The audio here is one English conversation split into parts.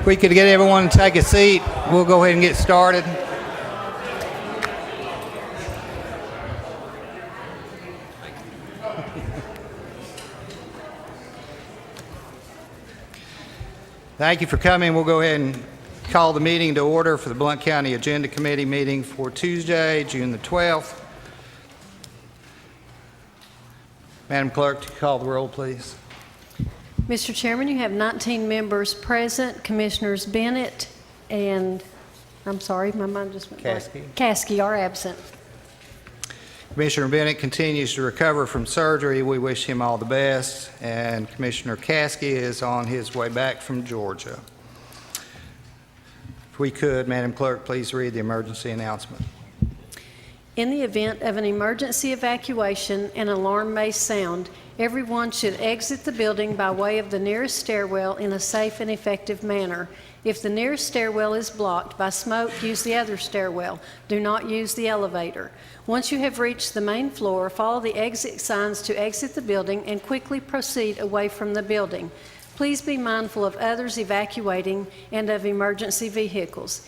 If we could get everyone to take a seat, we'll go ahead and get started. Thank you for coming. We'll go ahead and call the meeting to order for the Blount County Agenda Committee meeting for Tuesday, June the 12th. Madam Clerk, call the roll, please. Mr. Chairman, you have 19 members present. Commissioners Bennett and, I'm sorry, my mind just went blank. Caskey are absent. Commissioner Bennett continues to recover from surgery. We wish him all the best. And Commissioner Caskey is on his way back from Georgia. If we could, Madam Clerk, please read the emergency announcement. In the event of an emergency evacuation, an alarm may sound. Everyone should exit the building by way of the nearest stairwell in a safe and effective manner. If the nearest stairwell is blocked by smoke, use the other stairwell. Do not use the elevator. Once you have reached the main floor, follow the exit signs to exit the building and quickly proceed away from the building. Please be mindful of others evacuating and of emergency vehicles.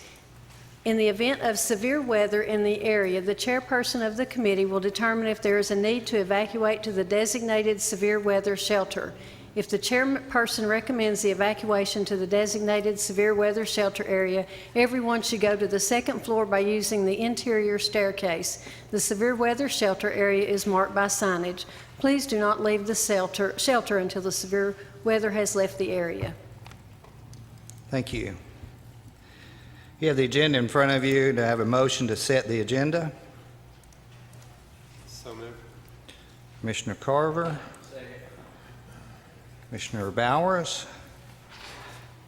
In the event of severe weather in the area, the chairperson of the committee will determine if there is a need to evacuate to the designated severe weather shelter. If the chairperson recommends the evacuation to the designated severe weather shelter area, everyone should go to the second floor by using the interior staircase. The severe weather shelter area is marked by signage. Please do not leave the shelter until the severe weather has left the area. Thank you. You have the agenda in front of you. To have a motion to set the agenda. So moved. Commissioner Carver. Second. Commissioner Bowers.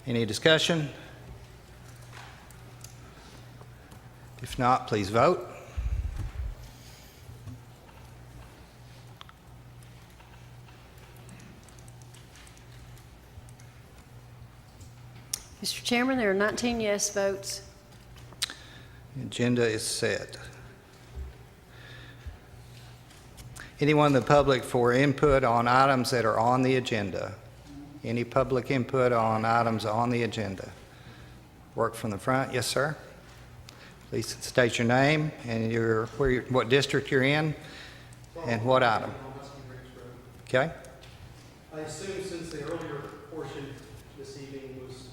Any discussion? If not, please vote. Mr. Chairman, there are 19 yes votes. The agenda is set. Anyone in the public for input on items that are on the agenda? Any public input on items on the agenda? Work from the front. Yes, sir. Please state your name and what district you're in and what item. Okay. I assume since the earlier portion this evening was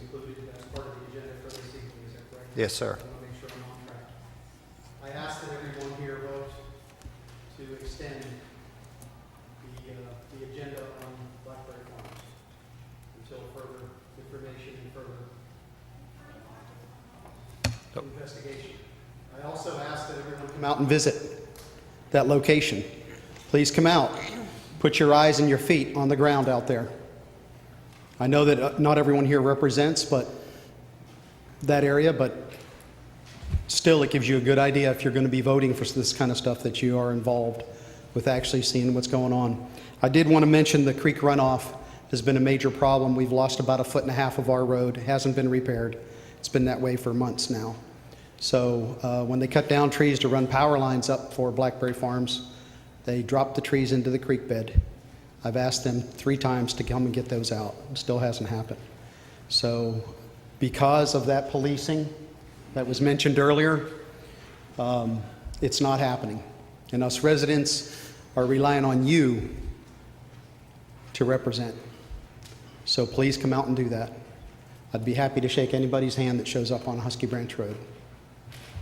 included as part of the agenda for this evening, is that correct? Yes, sir. I want to make sure I'm on track. I ask that everyone here vote to extend the agenda on Blackberry Farms until further information and further investigation. I also ask that everyone come out and visit that location. Please come out. Put your eyes and your feet on the ground out there. I know that not everyone here represents that area, but still it gives you a good idea if you're going to be voting for this kind of stuff that you are involved with actually seeing what's going on. I did want to mention the creek runoff has been a major problem. We've lost about 1.5 feet of our road. It hasn't been repaired. It's been that way for months now. So when they cut down trees to run power lines up for Blackberry Farms, they drop the trees into the creek bed. I've asked them 3 times to come and get those out. It still hasn't happened. So because of that policing that was mentioned earlier, it's not happening. And us residents are relying on you to represent. So please come out and do that. I'd be happy to shake anybody's hand that shows up on Husky Branch Road.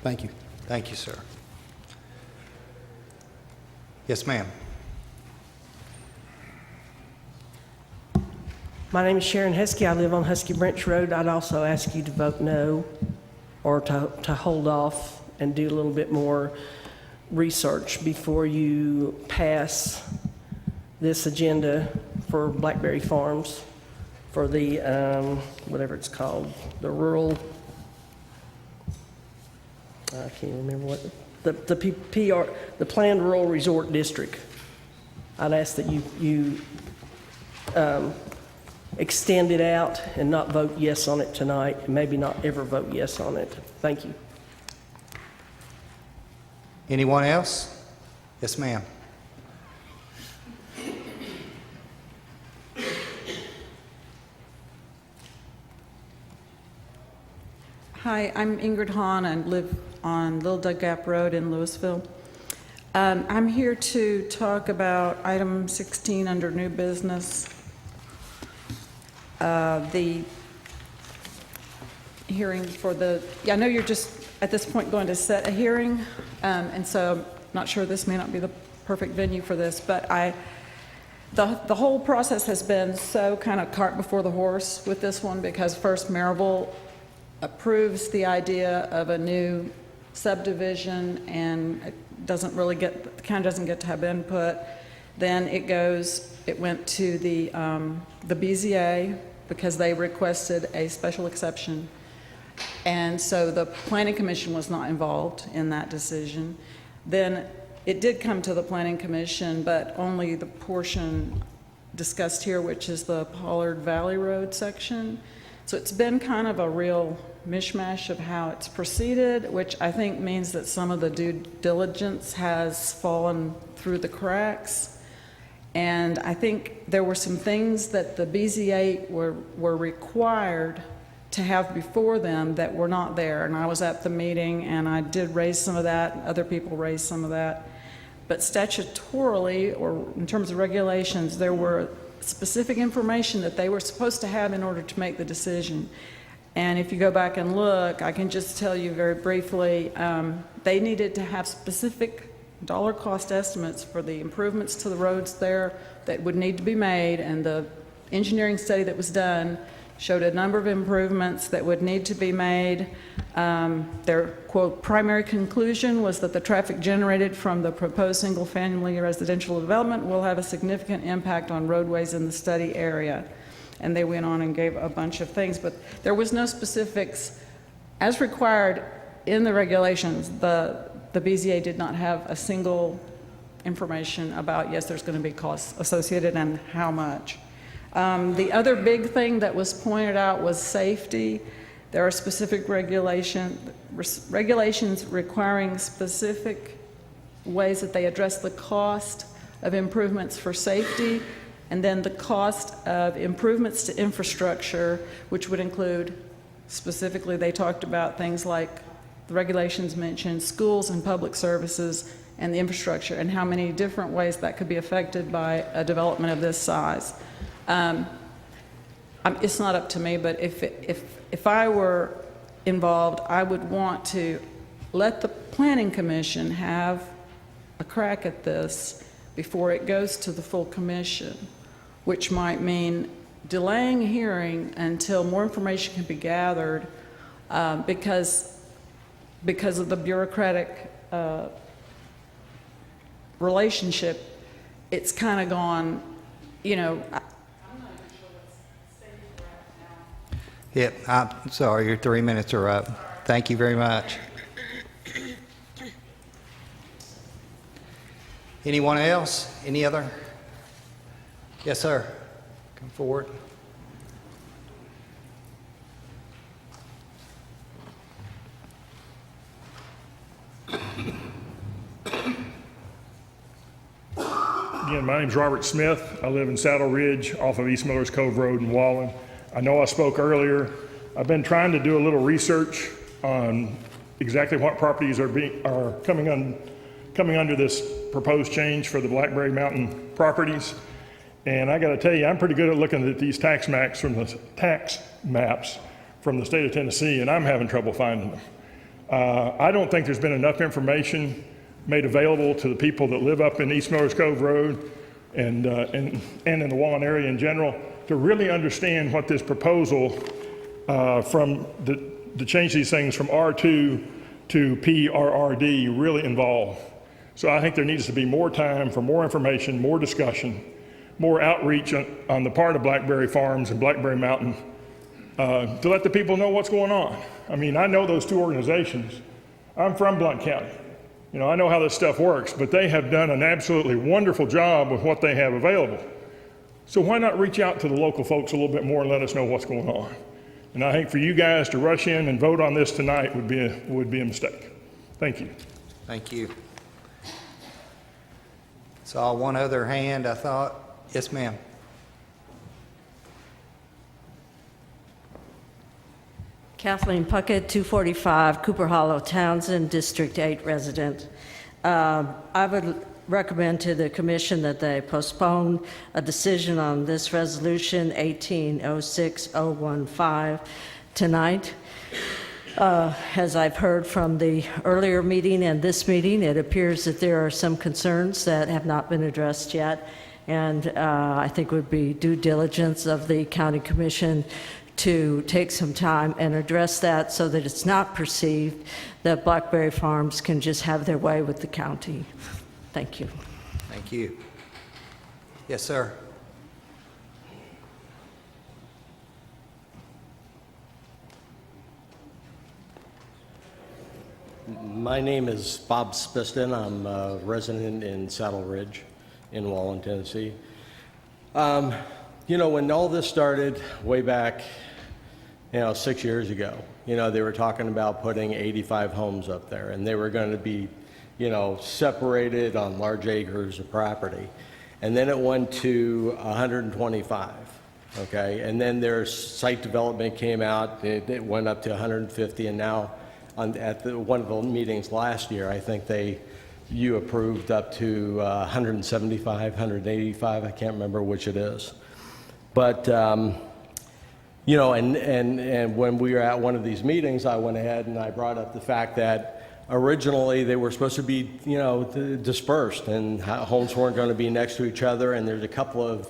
Thank you. Thank you, sir. Yes, ma'am. My name is Sharon Husky. I live on Husky Branch Road. I'd also ask you to vote no or to hold off and do a little bit more research before you pass this agenda for Blackberry Farms for the, whatever it's called, the rural, I can't remember what, the Planned Rural Resort District. I'd ask that you extend it out and not vote yes on it tonight, and maybe not ever vote yes on it. Thank you. Anyone else? Yes, ma'am. Hi, I'm Ingrid Hahn and live on Little Dug Gap Road in Louisville. I'm here to talk about item 16 under new business. The hearing for I know you're just at this point going to set a hearing, and so I'm not sure this may not be the perfect venue for this, but the whole process has been so kind of cart before the horse with this one, because first Maryville approves the idea of a new subdivision, and it doesn't really the county doesn't get to have input. Then it went to the BZA because they requested a special exception. And so the Planning Commission was not involved in that decision. Then it did come to the Planning Commission, but only the portion discussed here, which is the Pollard Valley Road section. So it's been kind of a real mishmash of how it's proceeded, which I think means that some of the due diligence has fallen through the cracks. And I think there were some things that the BZA were required to have before them that were not there. And I was at the meeting and I did raise some of that, and other people raised some of that. But statutorily, or in terms of regulations, there were specific information that they were supposed to have in order to make the decision. And if you go back and look, I can just tell you very briefly, they needed to have specific dollar cost estimates for the improvements to the roads there that would need to be made, and the engineering study that was done showed a number of improvements that would need to be made. Their, quote, primary conclusion was that the traffic generated from the proposed single-family residential development will have a significant impact on roadways in the study area. And they went on and gave a bunch of things, but there was no specifics. As required in the regulations, the BZA did not have a single information about, yes, there's going to be costs associated and how much. The other big thing that was pointed out was safety. There are specific regulations requiring specific ways that they address the cost of improvements for safety, and then the cost of improvements to infrastructure, which would include, specifically they talked about things like the regulations mentioned schools and public services and the infrastructure, and how many different ways that could be affected by a development of this size. It's not up to me, but if I were involved, I would want to let the Planning Commission have a crack at this before it goes to the full commission, which might mean delaying a hearing until more information can be gathered, because of the bureaucratic relationship. It's kind of gone, you know. Yep, I'm sorry, your 3 minutes are up. Thank you very much. Anyone else? Any other? Yes, sir. Come forward. Again, my name's Robert Smith. I live in Saddle Ridge off of East Millers Cove Road in Wallen. I know I spoke earlier. I've been trying to do a little research on exactly what properties are coming under this proposed change for the Blackberry Mountain properties. And I got to tell you, I'm pretty good at looking at these tax maps from the state of Tennessee, and I'm having trouble finding them. I don't think there's been enough information made available to the people that live up in East Millers Cove Road and in the Wallen area in general to really understand what this proposal to change these things from R2 to PRRD really involve. So I think there needs to be more time for more information, more discussion, more outreach on the part of Blackberry Farms and Blackberry Mountain to let the people know what's going on. I mean, I know those two organizations. I'm from Blount County. You know, I know how this stuff works, but they have done an absolutely wonderful job with what they have available. So why not reach out to the local folks a little bit more and let us know what's going on? And I think for you guys to rush in and vote on this tonight would be a mistake. Thank you. Thank you. Saw one other hand, I thought. Yes, ma'am. Kathleen Puckett, 245 Cooper Hollow, Townsend, District 8 resident. I would recommend to the commission that they postpone a decision on this resolution 1806015 tonight. As I've heard from the earlier meeting and this meeting, it appears that there are some concerns that have not been addressed yet, and I think it would be due diligence of the county commission to take some time and address that so that it's not perceived that Blackberry Farms can just have their way with the county. Thank you. Thank you. Yes, sir. My name is Bob Spiston. I'm a resident in Saddle Ridge in Wallen, Tennessee. When all this started way back, 6 years ago, they were talking about putting 85 homes up there, and they were going to be, separated on large acres of property. And then it went to 125, okay? And then their site development came out, it went up to 150, and now at one of the meetings last year, I think you approved up to 175, 185, I can't remember which it is. But, and when we were at one of these meetings, I went ahead and I brought up the fact that originally they were supposed to be, dispersed, and homes weren't going to be next to each other, and there's a couple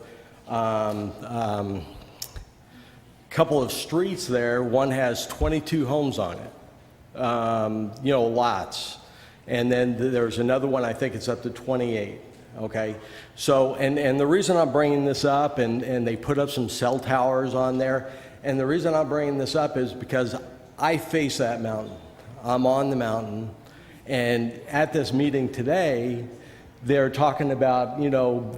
of streets there. One has 22 homes on it. Lots. And then there's another one, I think it's up to 28, okay? So, and the reason I'm bringing this up, and they put up some cell towers on there, and the reason I'm bringing this up is because I face that mountain. I'm on the mountain, and at this meeting today, they're talking about,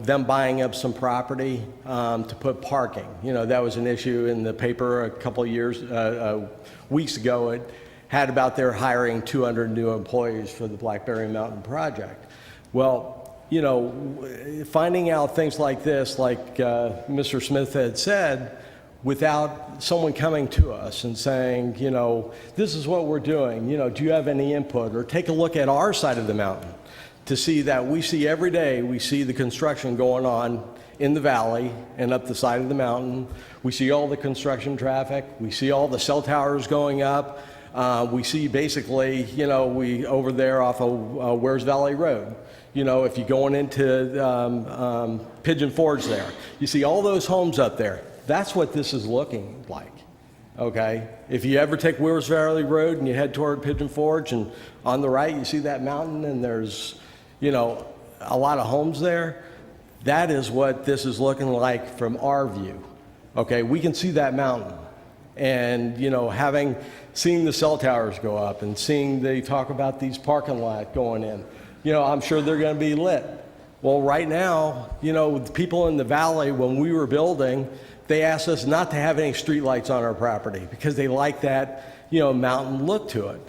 them buying up some property to put parking. That was an issue in the paper a couple of weeks ago. It had about their hiring 200 new employees for the Blackberry Mountain project. Well, finding out things like this, like Mr. Smith had said, without someone coming to us and saying, this is what we're doing, do you have any input? Or take a look at our side of the mountain to see that we see every day, we see the construction going on in the valley and up the side of the mountain. We see all the construction traffic. We see all the cell towers going up. We see basically, we over there off of Wares Valley Road. If you're going into Pigeon Forge there, you see all those homes up there. That's what this is looking like, okay? If you ever take Wares Valley Road and you head toward Pigeon Forge, and on the right you see that mountain and there's, a lot of homes there, that is what this is looking like from our view, okay? We can see that mountain. And, seeing the cell towers go up and seeing they talk about these parking lots going in, I'm sure they're going to be lit. Well, right now, the people in the valley, when we were building, they asked us not to have any street lights on our property because they like that, mountain look to it.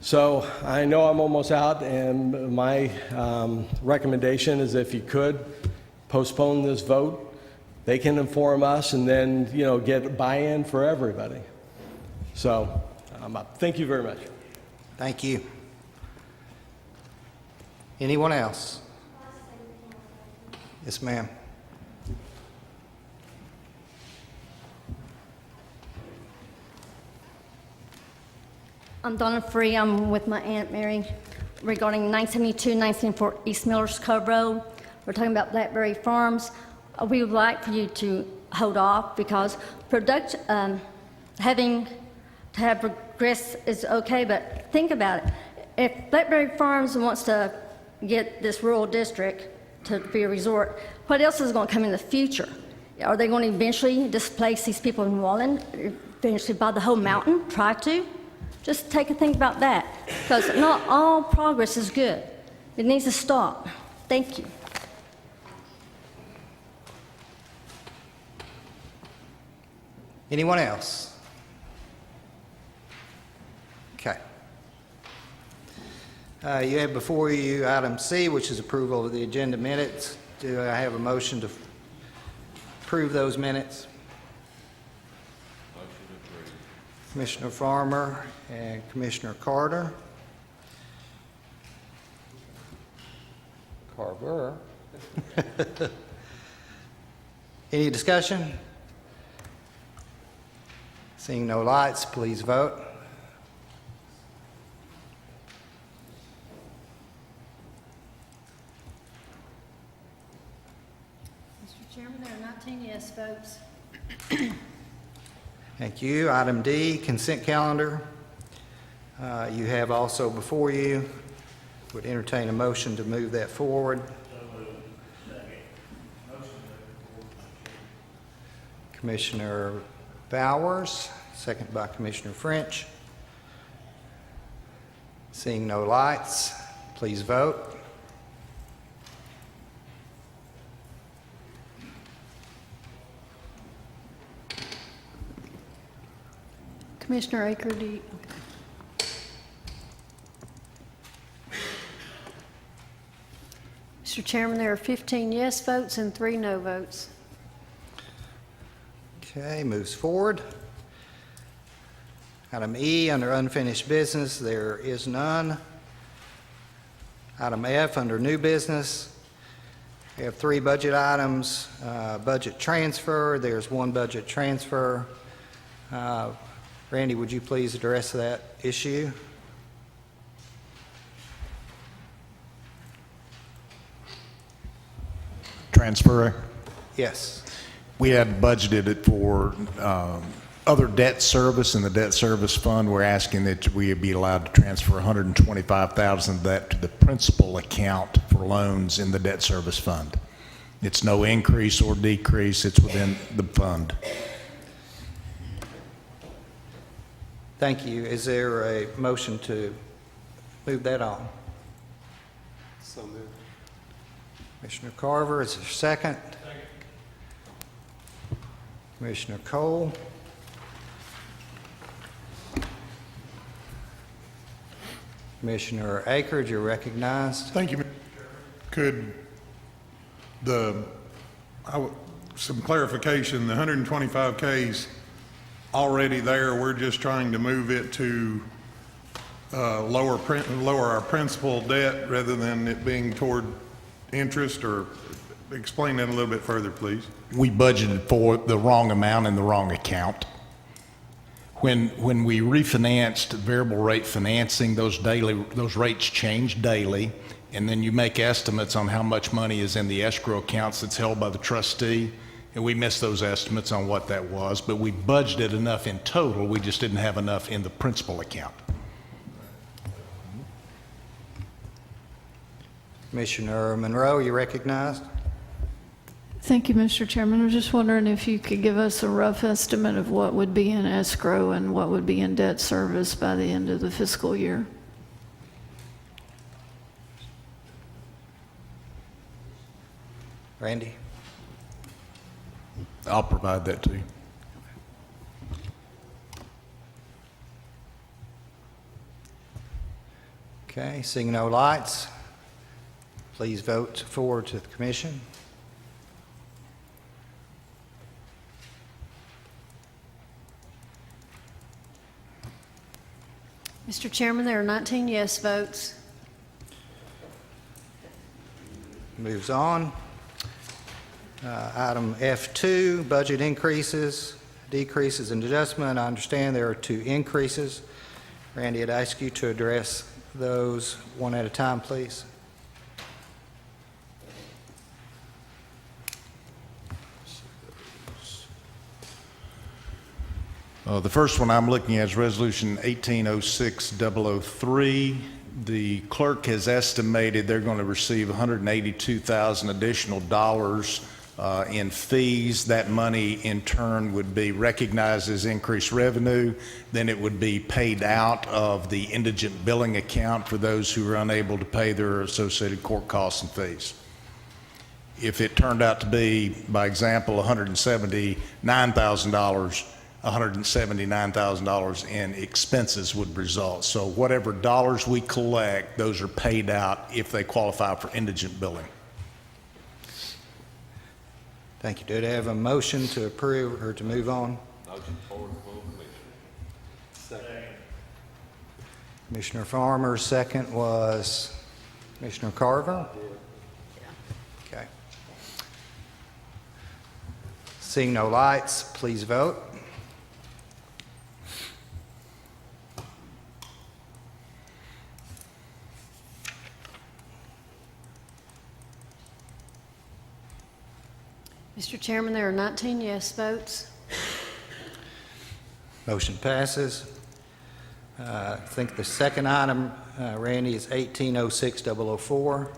So I know I'm almost out, and my recommendation is if you could postpone this vote, they can inform us and then, get buy-in for everybody. So I'm up. Thank you very much. Thank you. Anyone else? Yes, ma'am. I'm Donna Free. I'm with my Aunt Mary regarding 972, 974 East Millers Cove Road. We're talking about Blackberry Farms. We would like for you to hold off because having to have regress is okay, but think about it. If Blackberry Farms wants to get this rural district to be a resort, what else is going to come in the future? Are they going to eventually displace these people in Wallen, eventually buy the whole mountain, try to? Just take a think about that, because not all progress is good. It needs to stop. Thank you. Anyone else? Okay. You have before you item C, which is approval of the agenda minutes. Do I have a motion to approve those minutes? Commissioner Farmer and Commissioner Carter. Carver. Any discussion? Seeing no lights, please vote. Mr. Chairman, there are 19 yes votes. Thank you. Item D, consent calendar. You have also before you, would entertain a motion to move that forward. Commissioner Bowers, second by Commissioner French. Seeing no lights, please vote. Commissioner Aker, do you? Mr. Chairman, there are 15 yes votes and 3 no votes. Okay, moves forward. Item E, under unfinished business, there is none. Item F, under new business, we have 3 budget items. Budget transfer, there's 1 budget transfer. Randy, would you please address that issue? Transfer. Yes. We had budgeted it for other debt service in the debt service fund. We're asking that we be allowed to transfer $125,000 of that to the principal account for loans in the debt service fund. It's no increase or decrease. It's within the fund. Thank you. Is there a motion to move that on? So moved. Commissioner Carver, is there a second? Second. Commissioner Cole. Commissioner Akers, you're recognized. Thank you, Mr. Chairman. Could some clarification, the 125K's already there, we're just trying to move it to lower our principal debt rather than it being toward interest, or explain that a little bit further, please. We budgeted for the wrong amount in the wrong account. When we refinanced variable rate financing, those rates change daily, and then you make estimates on how much money is in the escrow accounts that's held by the trustee, and we missed those estimates on what that was, but we budgeted enough in total, we just didn't have enough in the principal account. Commissioner Monroe, you recognized. Thank you, Mr. Chairman. I was just wondering if you could give us a rough estimate of what would be in escrow and what would be in debt service by the end of the fiscal year. Randy? I'll provide that to you. Okay, seeing no lights, please vote forward to the commission. Mr. Chairman, there are 19 yes votes. Moves on. Item F2, budget increases, decreases, and adjustment. I understand there are 2 increases. Randy, I'd ask you to address those one at a time, please. The first one I'm looking at is Resolution 1806-003. The clerk has estimated they're going to receive $182,000 additional dollars in fees. That money, in turn, would be recognized as increased revenue. Then it would be paid out of the indigent billing account for those who are unable to pay their associated court costs and fees. If it turned out to be, by example, $179,000 in expenses would result. So whatever dollars we collect, those are paid out if they qualify for indigent billing. Thank you. Do I have a motion to approve or to move on? Motion forward to full Commissioner Farmer's second was Commissioner Carver? Okay. Seeing no lights, please vote. Mr. Chairman, there are 19 yes votes. Motion passes. I think the second item, Randy, is 1806004.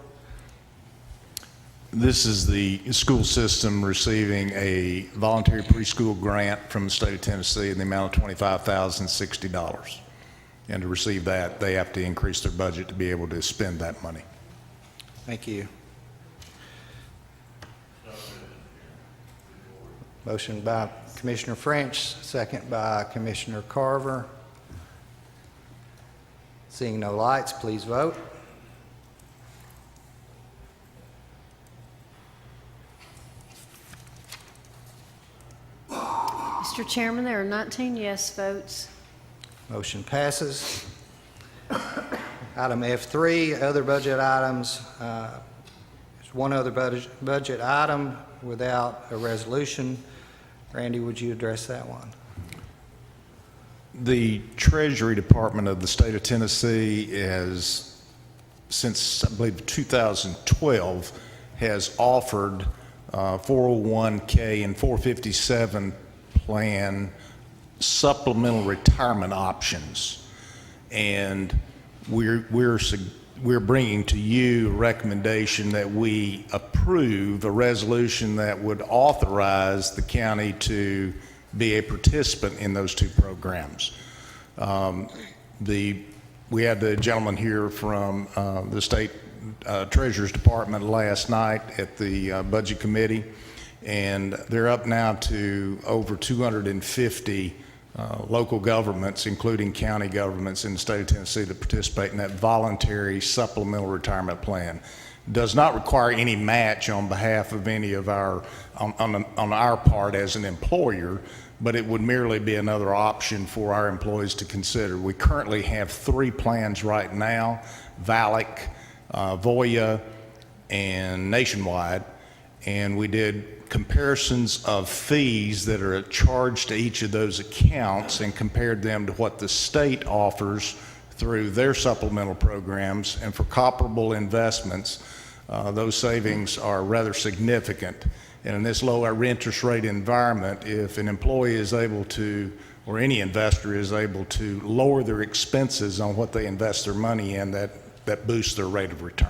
This is the school system receiving a voluntary preschool grant from the state of Tennessee in the amount of $25,060. And to receive that, they have to increase their budget to be able to spend that money. Thank you. Motion by Commissioner French, second by Commissioner Carver. Seeing no lights, please vote. Mr. Chairman, there are 19 yes votes. Motion passes. Item F3, other budget items. There's one other budget item without a resolution. Randy, would you address that one? The Treasury Department of the state of Tennessee has, since I believe 2012, has offered 401k and 457 plan supplemental retirement options. And we're bringing to you a recommendation that we approve a resolution that would authorize the county to be a participant in those two programs. We had the gentleman here from the state Treasurer's Department last night at the Budget Committee, and they're up now to over 250 local governments, including county governments in the state of Tennessee, that participate in that voluntary supplemental retirement plan. Does not require any match on behalf of any of our, on our part as an employer, but it would merely be another option for our employees to consider. We currently have 3 plans right now: VALIC, Voya, and Nationwide, and we did comparisons of fees that are charged to each of those accounts and compared them to what the state offers through their supplemental programs. And for comparable investments, those savings are rather significant. And in this low interest rate environment, if an employee is able to, or any investor is able to lower their expenses on what they invest their money in, that boosts their rate of return.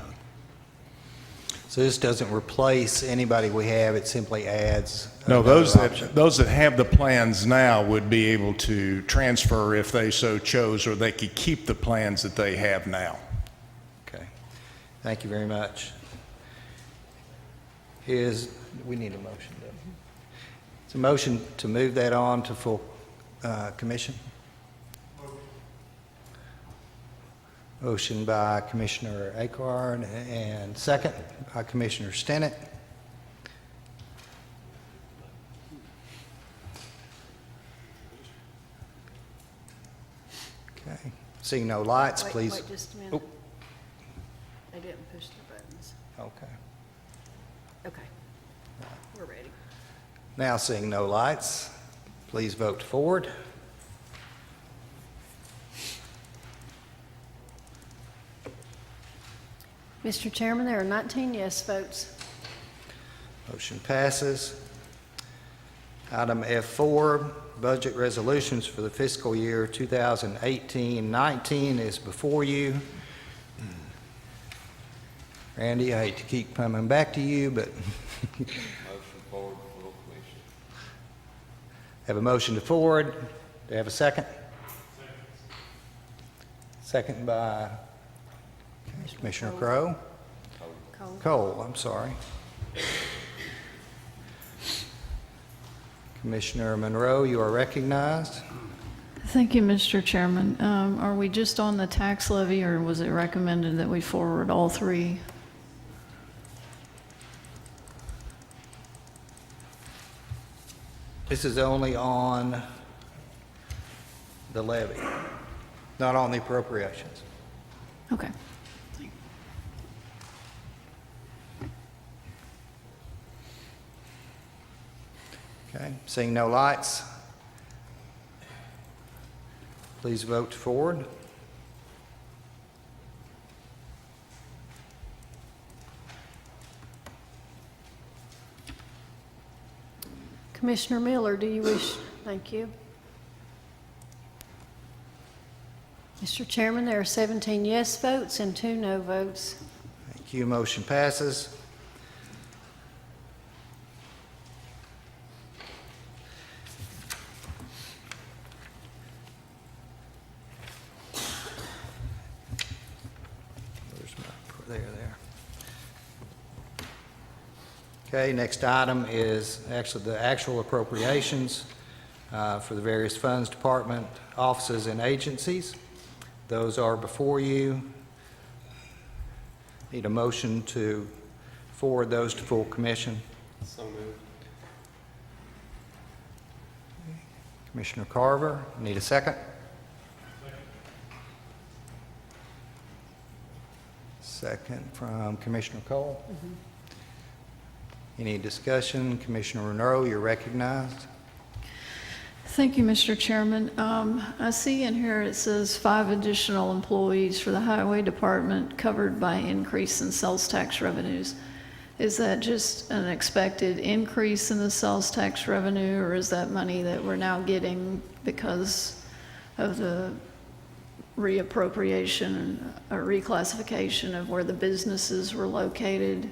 So this doesn't replace anybody we have, it simply adds No, another those option. that have the plans now would be able to transfer if they so chose, or they could keep the plans that they have now. Okay, thank you very much. We need a motion, don't we? It's a motion to move that on to full commission. Motion by Commissioner Acorn and second by Commissioner Stinnett. Okay, seeing no lights, please. Wait just a minute. Oh. They didn't push the buttons. Okay. Okay, we're ready. Now seeing no lights, please vote forward. Mr. Chairman, there are 19 yes votes. Motion passes. Item F4, budget resolutions for the fiscal year 2018-19 is before you. Randy, I hate to keep coming back to you, but Motion forward, full commission. have a motion to forward. Do you have a second? Second by Commissioner Crowe. Cole, I'm sorry. Commissioner Monroe, you are recognized. Thank you, Mr. Chairman. Are we just on the tax levy, or was it recommended that we forward all 3? This is only on the levy, not on the appropriations. Okay. Okay, seeing no lights, please vote forward. Commissioner Miller, do you wish? Thank you. Mr. Chairman, there are 17 yes votes and 2 no votes. Thank you, motion passes. Where's my, there. Okay, next item is actually the actual appropriations for the various funds, department, offices, and agencies. Those are before you. Need a motion to forward those to full commission. So moved. Commissioner Carver, need a second? Second from Commissioner Cole. Any discussion? Commissioner Monroe, you're recognized. Thank you, Mr. Chairman. I see in here it says 5 additional employees for the Highway Department covered by increase in sales tax revenues. Is that just an expected increase in the sales tax revenue, or is that money that we're now getting because of the reappropriation or reclassification of where the businesses were located?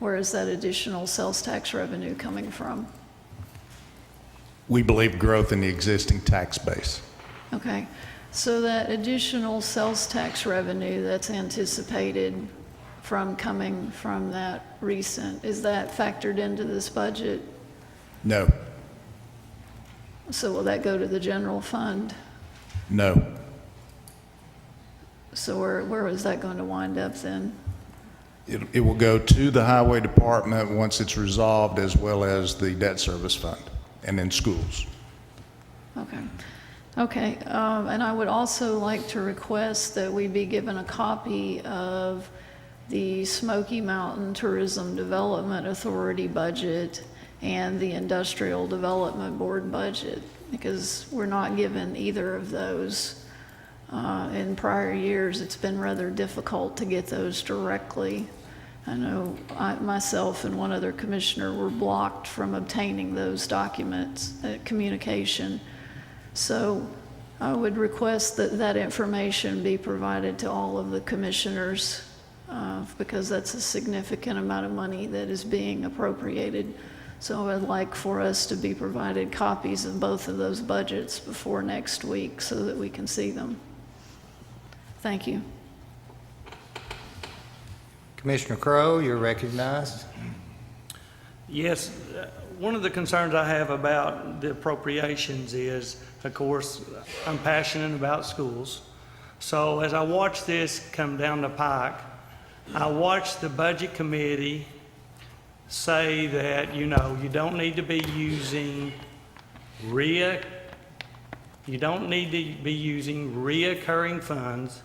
Where is that additional sales tax revenue coming from? We believe growth in the existing tax base. Okay, so that additional sales tax revenue that's anticipated from coming from that recent, is that factored into this budget? No, So will that go to the general fund? no. So where is that going to wind up then? It will go to the Highway Department once it's resolved, as well as the debt service fund and in schools. Okay. Okay, and I would also like to request that we be given a copy of the Smoky Mountain Tourism Development Authority budget and the Industrial Development Board budget, because we're not given either of those. In prior years, it's been rather difficult to get those directly. I know myself and one other commissioner were blocked from obtaining those documents, communication. So I would request that that information be provided to all of the commissioners because that's a significant amount of money that is being appropriated. So I'd like for us to be provided copies of both of those budgets before next week so that we can see them. Thank you. Commissioner Crowe, you're recognized. Yes, one of the concerns I have about the appropriations is, of course, I'm passionate about schools. So as I watch this come down the pike, I watch the budget committee say that, you don't need to be using reoccurring funds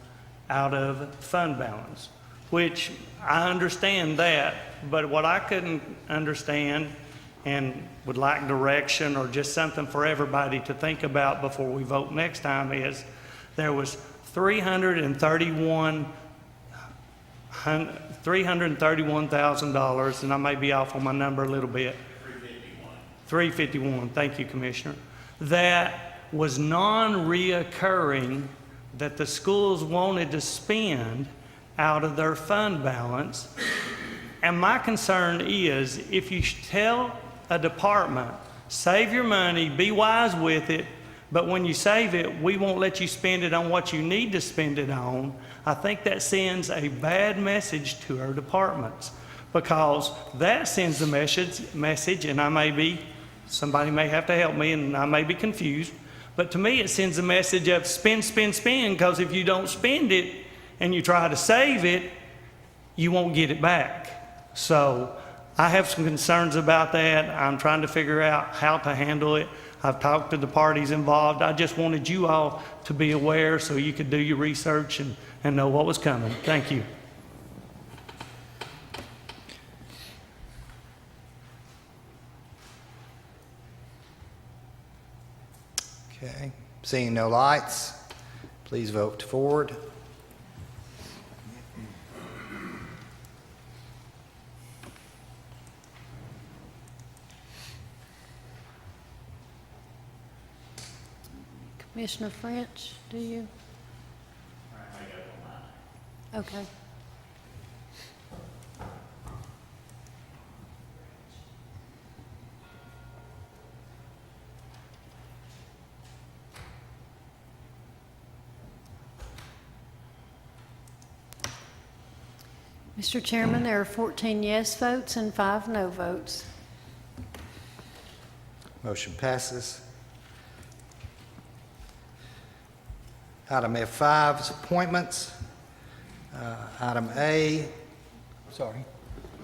out of fund balance, which I understand that, but what I couldn't understand and would like direction or just something for everybody to think about before we vote next time is there was $331,000, and I may be off on my number a little bit. 351, thank you, Commissioner. That was non-reoccurring that the schools wanted to spend out of their fund balance. And my concern is if you tell a department, save your money, be wise with it, but when you save it, we won't let you spend it on what you need to spend it on, I think that sends a bad message to our departments, because that sends the message, and somebody may have to help me and I may be confused, but to me it sends a message of spend, spend, spend, because if you don't spend it and you try to save it, you won't get it back. So I have some concerns about that. I'm trying to figure out how to handle it. I've talked to the parties involved. I just wanted you all to be aware so you could do your research and know what was coming. Thank you. Okay, seeing no lights, please vote forward. Commissioner French, do you? Okay. Mr. Chairman, there are 14 yes votes and 5 no votes. Motion passes. Item F5 is appointments. Item A, sorry.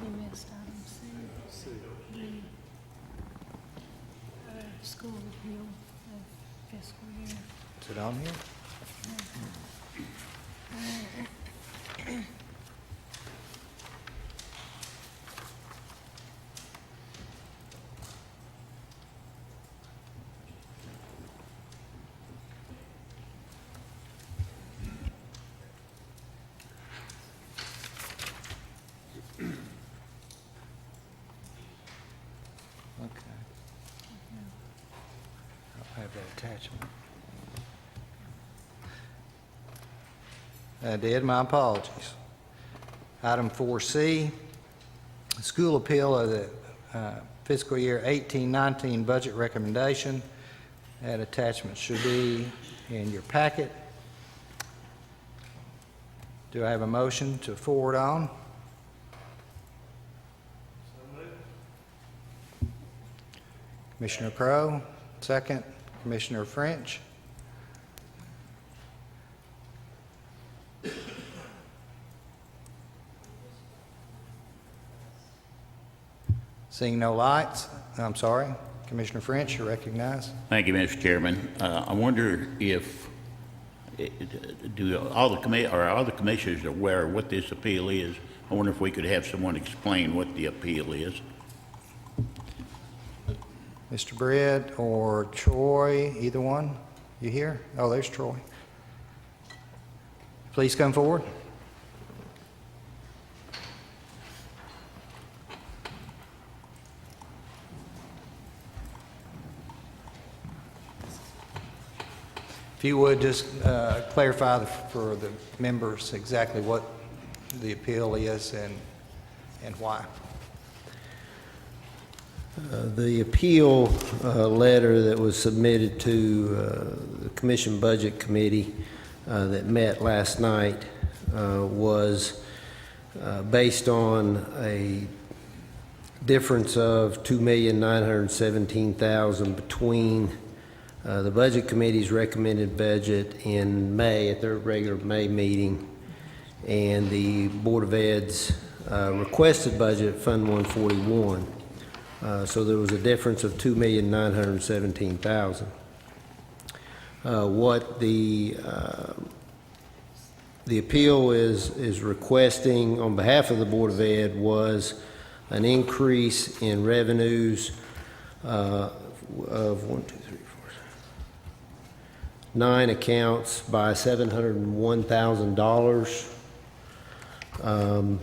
You missed item C. School appeal of fiscal year. Is it on here? Okay. I don't have that attachment. I did, my apologies. Item 4C, school appeal of the fiscal year 18-19 budget recommendation. That attachment should be in your packet. Do I have a motion to forward on? Commissioner Crowe, second. Commissioner French. Seeing no lights, I'm sorry. Commissioner French, you're recognized. Thank you, Mr. Chairman. I wonder if, all the commissioners are aware of what this appeal is? I wonder if we could have someone explain what the appeal is. Mr. Britt or Troy, either one? You here? Oh, there's Troy. Please come forward. If you would just clarify for the members exactly what the appeal is and why. The appeal letter that was submitted to the Commission Budget Committee that met last night was based on a difference of $2,917,000 between the Budget Committee's recommended budget in May at their regular May meeting and the Board of Ed's requested budget, Fund 141. So there was a difference of $2,917,000. What the appeal is requesting on behalf of the Board of Ed was an increase in revenues of 9 accounts by $701,000.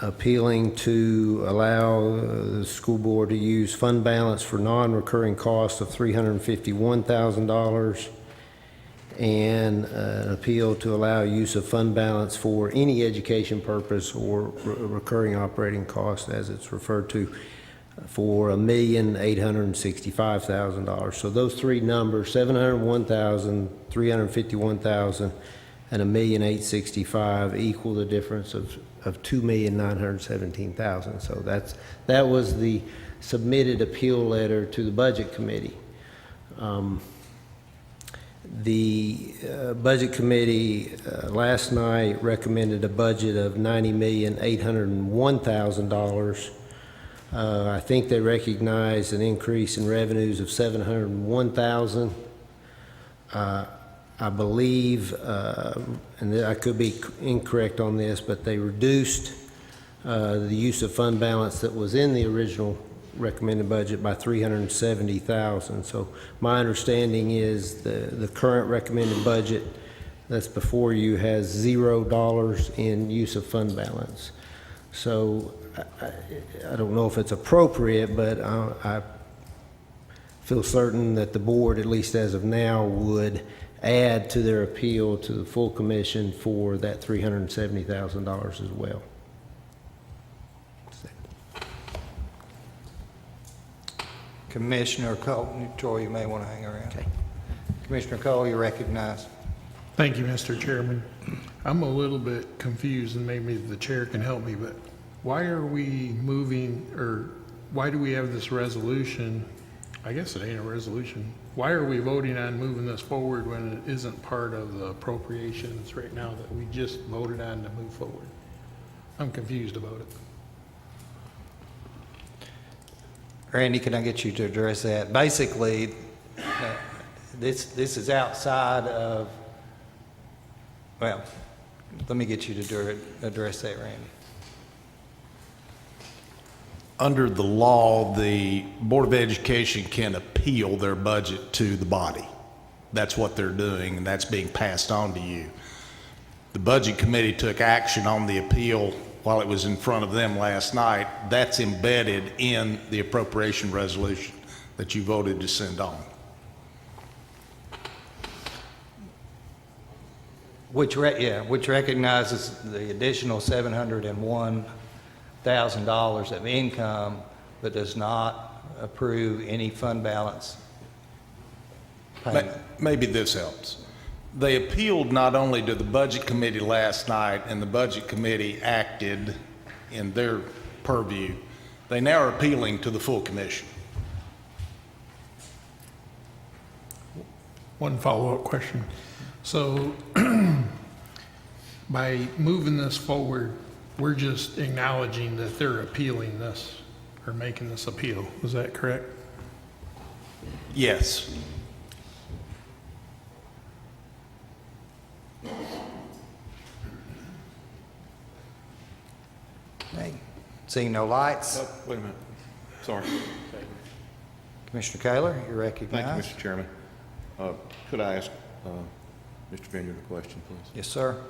Appealing to allow the school board to use fund balance for non-recurring costs of $351,000, and an appeal to allow use of fund balance for any education purpose or recurring operating cost, as it's referred to, for $1,865,000. So those three numbers, $701,000, $351,000, and $1,865,000 equal the difference of $2,917,000. So that was the submitted appeal letter to the Budget Committee. The Budget Committee last night recommended a budget of $90,801,000. I think they recognize an increase in revenues of $701,000. I believe, and I could be incorrect on this, but they reduced the use of fund balance that was in the original recommended budget by $370,000. So my understanding is the current recommended budget that's before you has $0 in use of fund balance. So I don't know if it's appropriate, but I feel certain that the board, at least as of now, would add to their appeal to the full commission for that $370,000 as well. Commissioner Cole, Troy, you may want to hang around. Okay. Commissioner Cole, you're recognized. Thank you, Mr. Chairman. I'm a little bit confused, and maybe the chair can help me, but why are we moving, or why do we have this resolution? I guess it ain't a resolution. Why are we voting on moving this forward when it isn't part of the appropriations right now that we just voted on to move forward? I'm confused about it. Randy, can I get you to address that? Basically, this is outside of, well, let me get you to address that, Randy. Under the law, the Board of Education can appeal their budget to the body. That's what they're doing, and that's being passed on to you. The Budget Committee took action on the appeal while it was in front of them last night. That's embedded in the appropriation resolution that you voted to send on. Which recognizes the additional $701,000 of income, but does not approve any fund balance payment. Maybe this helps. They appealed not only to the Budget Committee last night, and the Budget Committee acted in their purview. They now are appealing to the full commission. One follow-up question. So by moving this forward, we're just acknowledging that they're appealing this or making this appeal. Is that correct? Yes. Hey, seeing no lights. Oh, wait a minute. Sorry. Commissioner Kaler, you're recognized. Thank you, Mr. Chairman. Could I ask Mr. Vineyard a question, please? Yes, sir.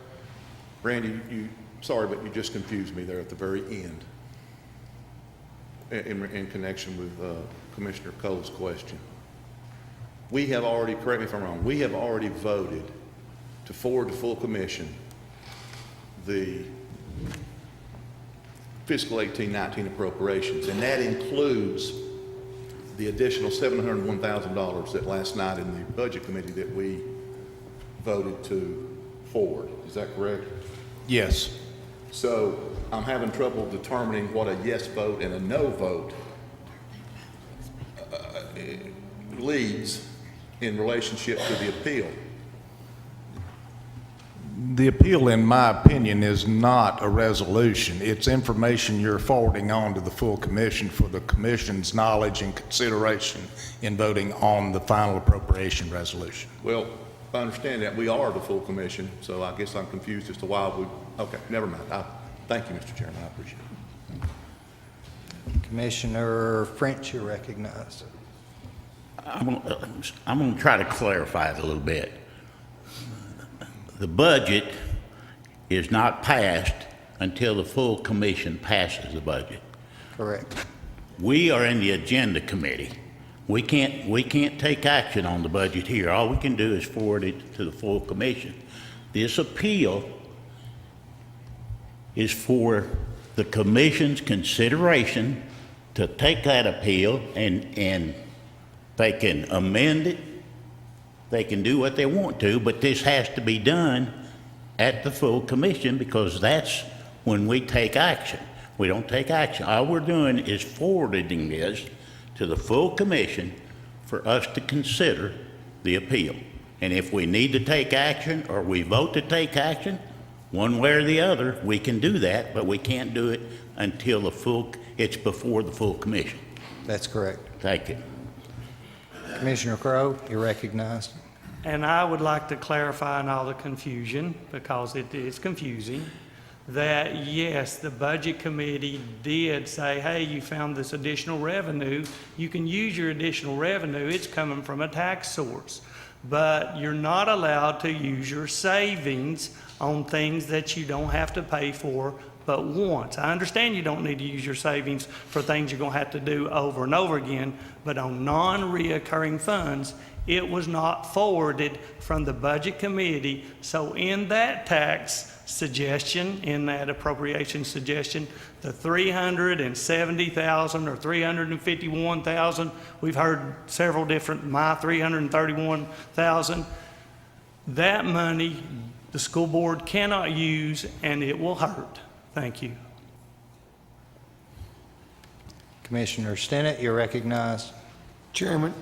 Randy, sorry, but you just confused me there at the very end in connection with Commissioner Cole's question. We have already, correct me if I'm wrong, we have already voted to forward to full commission the fiscal 18-19 appropriations, and that includes the additional $701,000 that last night in the Budget Committee that we voted to forward. Is that correct? Yes. So I'm having trouble determining what a yes vote and a no vote leads in relationship to the appeal. The appeal, in my opinion, is not a resolution. It's information you're forwarding on to the full commission for the commission's knowledge and consideration in voting on the final appropriation resolution. Well, if I understand that, we are the full commission, so I guess I'm confused as to why we, okay, never mind. Thank you, Mr. Chairman, I appreciate it. Commissioner French, you're recognized. I'm going to try to clarify it a little bit. The budget is not passed until the full commission passes the budget. Correct. We are in the agenda committee. We can't take action on the budget here. All we can do is forward it to the full commission. This appeal is for the commission's consideration to take that appeal, and they can amend it. They can do what they want to, but this has to be done at the full commission because that's when we take action. We don't take action. All we're doing is forwarding this to the full commission for us to consider the appeal. And if we need to take action or we vote to take action, one way or the other, we can do that, but we can't do it until it's before the full commission. That's correct. Thank you. Commissioner Crowe, you're recognized. And I would like to clarify in all the confusion, because it is confusing, that yes, the budget committee did say, hey, you found this additional revenue, you can use your additional revenue, it's coming from a tax source. But you're not allowed to use your savings on things that you don't have to pay for but once. I understand you don't need to use your savings for things you're going to have to do over and over again, but on non-reoccurring funds, it was not forwarded from the budget committee. So in that tax suggestion, in that appropriation suggestion, the $370,000 or $351,000, we've heard several different, my $331,000, that money the school board cannot use, and it will hurt. Thank you. Commissioner Stinnett, you're recognized. Chairman,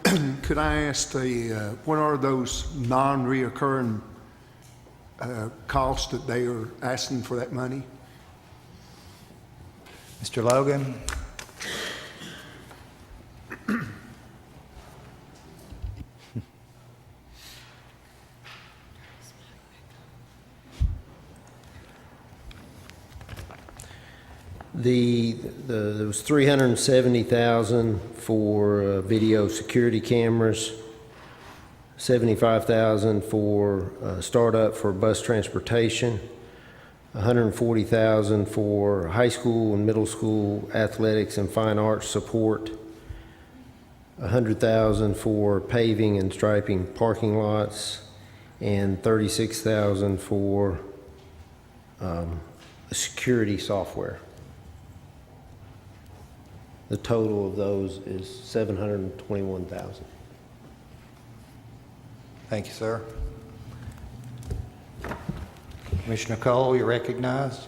could I ask what are those non-reoccurring costs that they are asking for that money? Mr. Logan. There was $370,000 for video security cameras, $75,000 for startup for bus transportation, $140,000 for high school and middle school athletics and fine arts support, $100,000 for paving and striping parking lots, and $36,000 for security software. The total of those is $721,000. Thank you, sir. Commissioner Cole, you're recognized.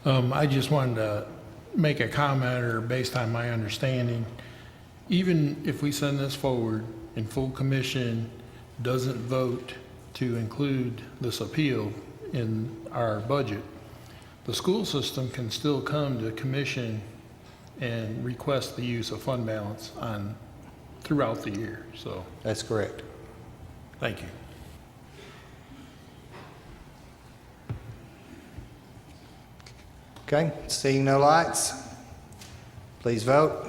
I just wanted to make a comment, or based on my understanding, even if we send this forward and full commission doesn't vote to include this appeal in our budget, the school system can still come to commission and request the use of fund balance throughout the year. So that's correct. Thank you. Okay, seeing no lights, please vote.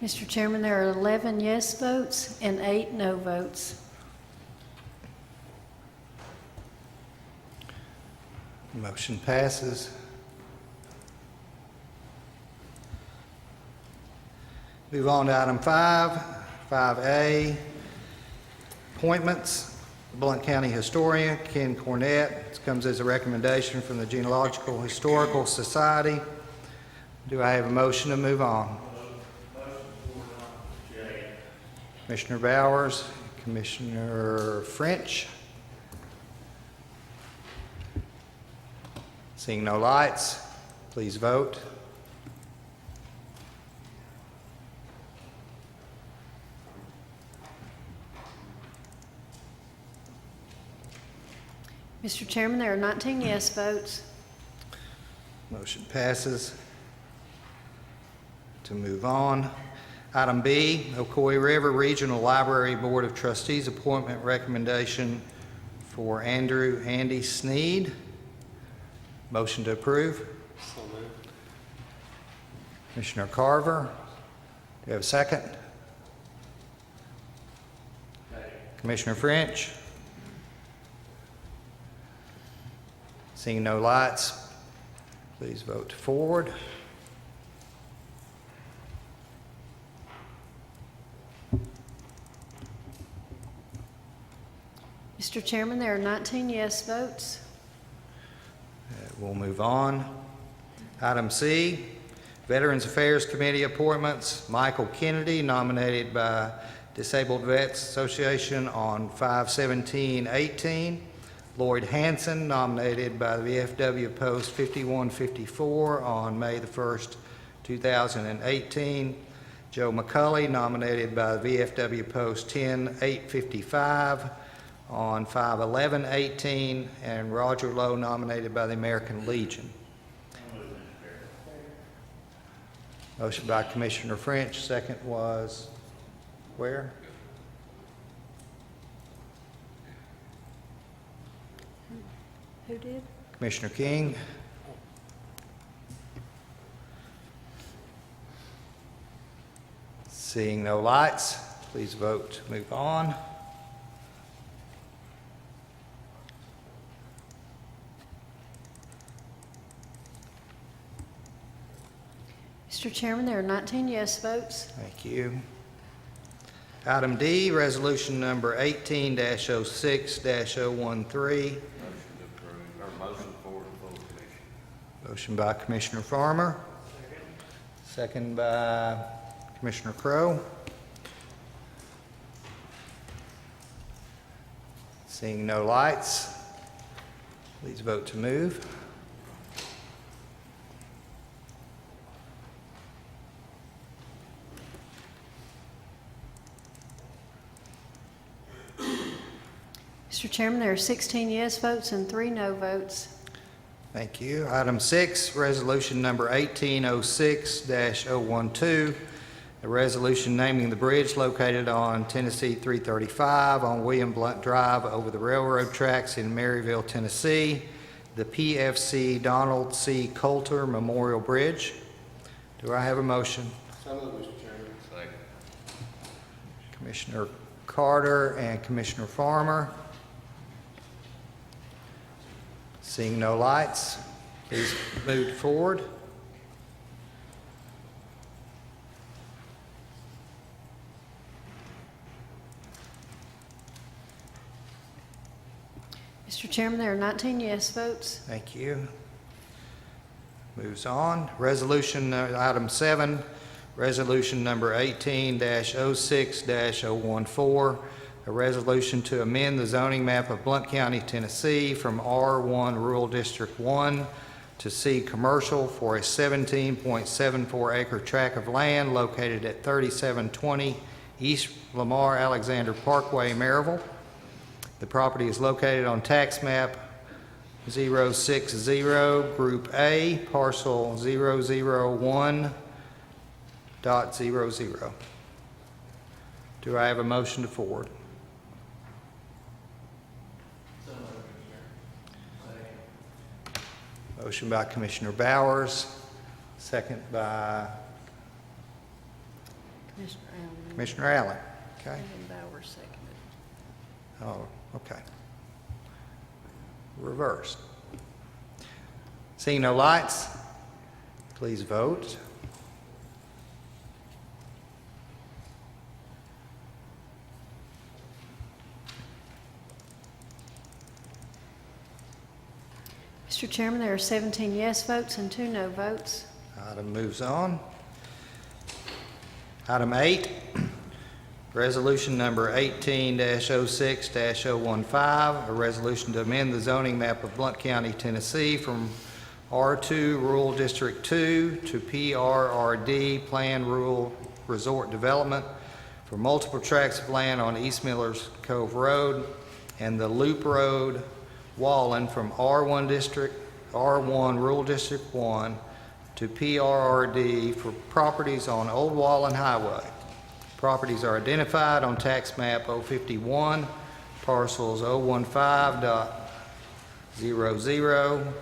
Mr. Chairman, there are 11 yes votes and 8 no votes. Motion passes. Move on to item 5A, appointments. Blount County Historian Ken Cornett. This comes as a recommendation from the Genealogical Historical Society. Do I have a motion to move on? Commissioner Bowers, Commissioner French. Seeing no lights, please vote. Mr. Chairman, there are 19 yes votes. Motion passes. To move on. Item B, Ocoee River Regional Library Board of Trustees appointment recommendation for Andy Sneed. Motion to approve. So moved. Commissioner Carver, do you have a second? Commissioner French? Seeing no lights, please vote forward. Mr. Chairman, there are 19 yes votes. We'll move on. Item C, Veterans Affairs Committee appointments. Michael Kennedy, nominated by Disabled Vets Association on 5/17/18. Lloyd Hanson, nominated by the VFW Post 5154 on May the 1st, 2018. Joe McCulley, nominated by the VFW Post 10855 on 5/11/18, and Roger Lowe, nominated by the American Legion. Motion by Commissioner French, second was where? Who did? Commissioner King. Seeing no lights, please vote to move on. Mr. Chairman, there are 19 yes votes. Thank you. Item D, resolution number 18-06-013. Motion forward to full commission. Motion by Commissioner Farmer. Second by Commissioner Crowe. Seeing no lights, please vote to move. Mr. Chairman, there are 16 yes votes and 3 no votes. Thank you. Item 6, resolution number 18-06-012, a resolution naming the bridge located on Tennessee 335 on William Blount Drive over the railroad tracks in Maryville, Tennessee, the PFC Donald C. Coulter Memorial Bridge. Do I have a motion? So moved, Mr. Chairman. Second. Commissioner Carter and Commissioner Farmer. Seeing no lights, please move forward. Mr. Chairman, there are 19 yes votes. Thank you. Moves on. Resolution, item 7, resolution number 18-06-014, a resolution to amend the zoning map of Blount County, Tennessee from R1 Rural District 1 to C Commercial for a 17.74 acre tract of land located at 3720 East Lamar Alexander Parkway, Maryville. The property is located on tax map 060, Group A, parcel 001.00. Do I have a motion to forward? Motion by Commissioner Bowers, second by Commissioner Allen. Okay. Bowers seconded. Oh, okay. Reversed. Seeing no lights, please vote. Mr. Chairman, there are 17 yes votes and 2 no votes. Item moves on. Item 8, resolution number 18-06-015, a resolution to amend the zoning map of Blount County, Tennessee from R2 Rural District 2 to PRRD Plan Rural Resort Development for multiple tracts of land on East Millers Cove Road and the Loop Road, Wallen, from R1 Rural District 1 to PRRD for properties on Old Wallen Highway. Properties are identified on tax map 051, parcels 015.00,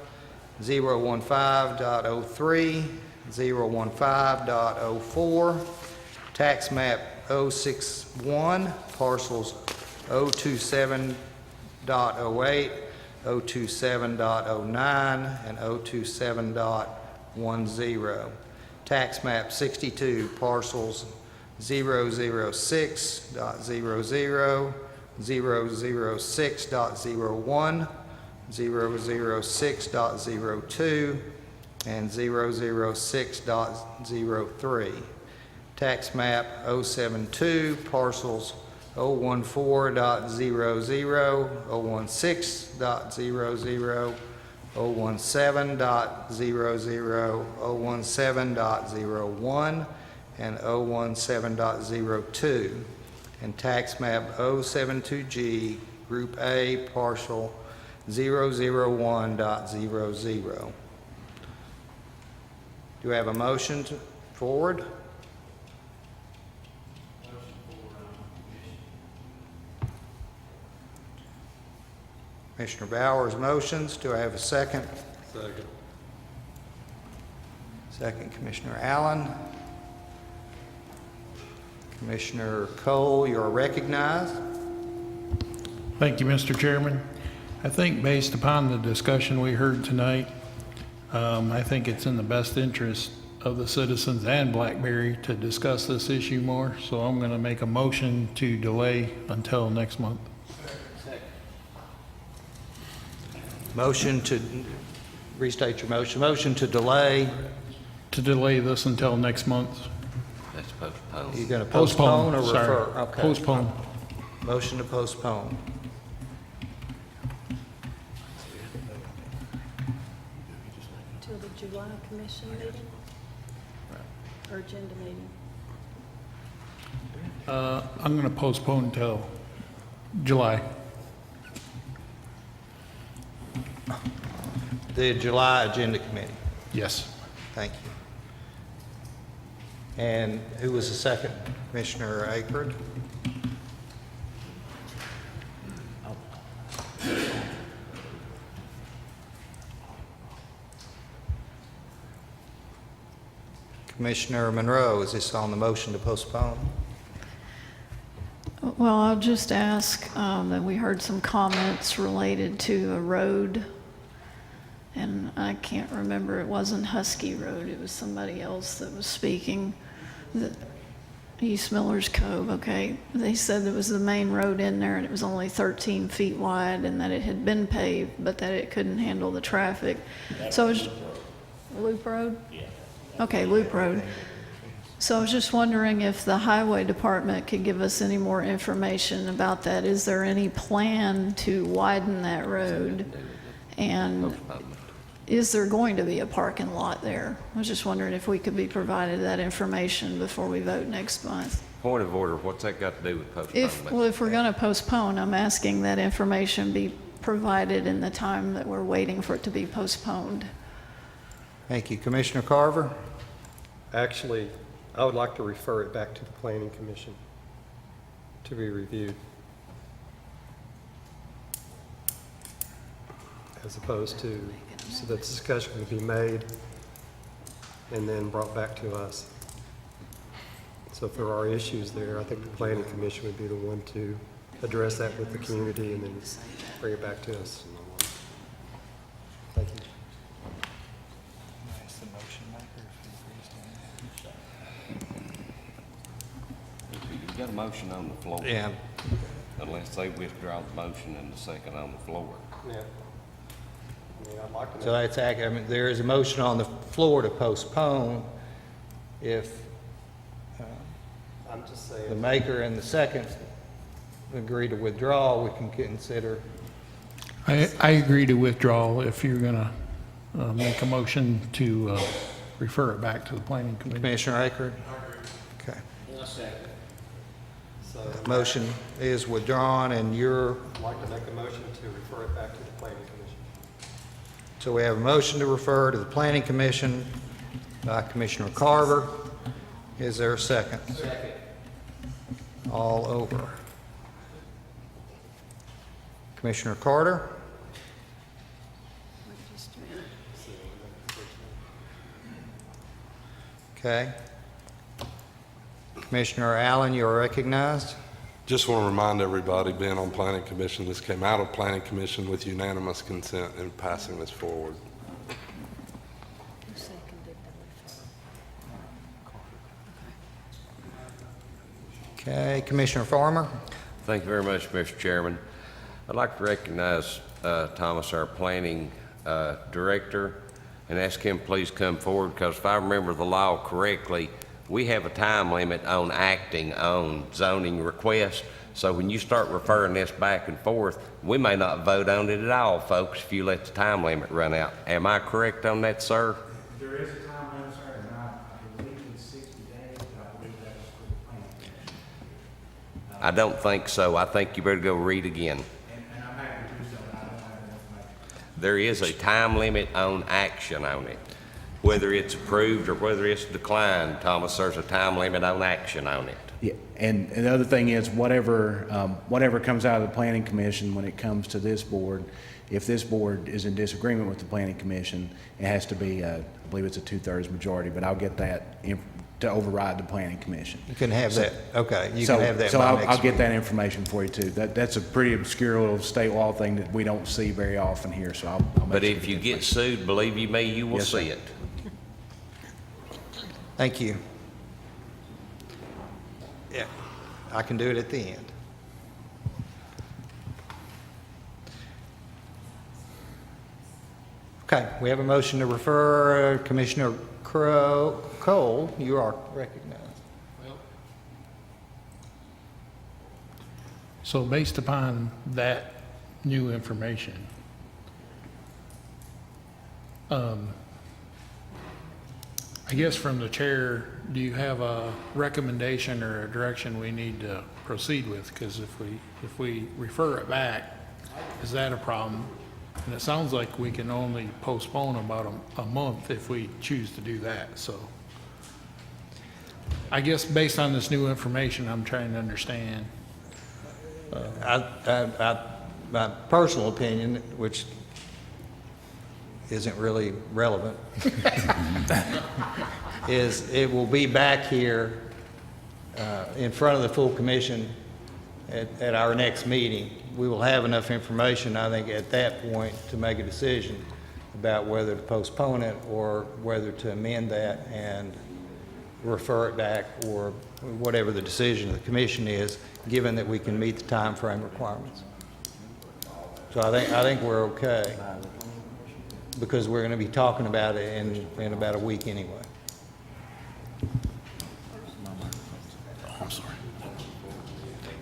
015.03, 015.04, tax map 061, parcels 027.08, 027.09, and 027.10. Tax map 62, parcels 006.00, 006.01, 006.02, and 006.03. Tax map 072, parcels 014.00, 016.00, 017.00, 017.01, and 017.02, and tax map 072G, Group A, partial 001.00. Do we have a motion forward? Commissioner Bowers motions. Do I have a second? Second. Second, Commissioner Allen. Commissioner Cole, you are recognized. Thank you, Mr. Chairman. I think based upon the discussion we heard tonight, I think it's in the best interest of the citizens and Blackberry to discuss this issue more, so I'm going to make a motion to delay until next month. Motion to, restate your motion. Motion to delay. To delay this until next month. That's postponed. You're going to postpone or Sorry. refer? Okay. Postpone. Motion to postpone. Till the July commission meeting? Or agenda meeting? I'm going to postpone until July. The July Agenda Committee. Yes. Thank you. And who was the second? Commissioner Akerd? Commissioner Monroe, is this on the motion to postpone? Well, I'll just ask that we heard some comments related to a road, and I can't remember, it wasn't Husky Road, it was somebody else that was speaking. East Miller's Cove, okay. They said it was the main road in there and it was only 13 feet wide and that it had been paved, but that it couldn't handle the traffic. So it's Loop Road? Yeah. Okay, Loop Road. So I was just wondering if the highway department could give us any more information about that. Is there any plan to widen that road? And is there going to be a parking lot there? I was just wondering if we could be provided that information before we vote next month. Point of order, what's that got to do with postponement? If we're going to postpone, I'm asking that information be provided in the time that we're waiting for it to be postponed. Thank you. Commissioner Carver? Actually, I would like to refer it back to the Planning Commission to be reviewed, as opposed to, so that discussion can be made and then brought back to us. So if there are issues there, I think the Planning Commission would be the one to address that with the community and then bring it back to us. Thank you. You've got a motion on the floor. Yeah. Unless they withdraw the motion and the second on the floor. Yeah. I mean, I'd like to So that's accurate. I mean, there is a motion on the floor to postpone. If I'm just saying. the maker and the second agree to withdraw, we can consider. I agree to withdraw if you're going to make a motion to refer it back to the Planning Committee. Commissioner Akerd? Okay. So Motion is withdrawn, and you're, I'd like to make a motion to refer it back to the Planning Commission. so we have a motion to refer to the Planning Commission by Commissioner Carver. Is there a second? Second. All over. Commissioner Carter? Okay. Commissioner Allen, you are recognized. Just want to remind everybody, being on Planning Commission, this came out of Planning Commission with unanimous consent in passing this forward. Okay, Commissioner Farmer? Thank you very much, Mr. Chairman. I'd like to recognize Thomas, our planning director, and ask him please come forward, because if I remember the law correctly, we have a time limit on acting on zoning requests. So when you start referring this back and forth, we may not vote on it at all, folks, if you let the time limit run out. Am I correct on that, sir? There is a time limit, sir, and I believe it's 60 days, but I believe that's for the plan. I don't think so. I think you better go read again. And I'm happy to do so, but I don't have that information. There is a time limit on action on it. Whether it's approved or whether it's declined, Thomas, there's a time limit on action on it. Yeah, and the other thing is whatever comes out of the planning commission when it comes to this board, if this board is in disagreement with the planning commission, it has to be, I believe it's a 2/3 majority, but I'll get that to override the planning commission. You can have that, okay, you So- can have that So by I'll next get week. that information for you too. That's a pretty obscure little state law thing that we don't see very often here, so I'll make But sure if to you get get sued, believe you me, you will Yes, sir. see it. Thank you. Yeah, I can do it at the end. Okay, we have a motion to refer Commissioner Cole. You are recognized. So based upon that new information, I guess from the chair, do you have a recommendation or a direction we need to proceed with? Because if we refer it back, is that a problem? And it sounds like we can only postpone about a month if we choose to do that, so. I guess based on this new information, I'm trying to understand. My personal opinion, which isn't really relevant, is it will be back here in front of the full commission at our next meeting. We will have enough information, I think, at that point to make a decision about whether to postpone it or whether to amend that and refer it back, or whatever the decision of the commission is, given that we can meet the time frame requirements. So I think we're okay, because we're going to be talking about it in about a week anyway. I'm sorry.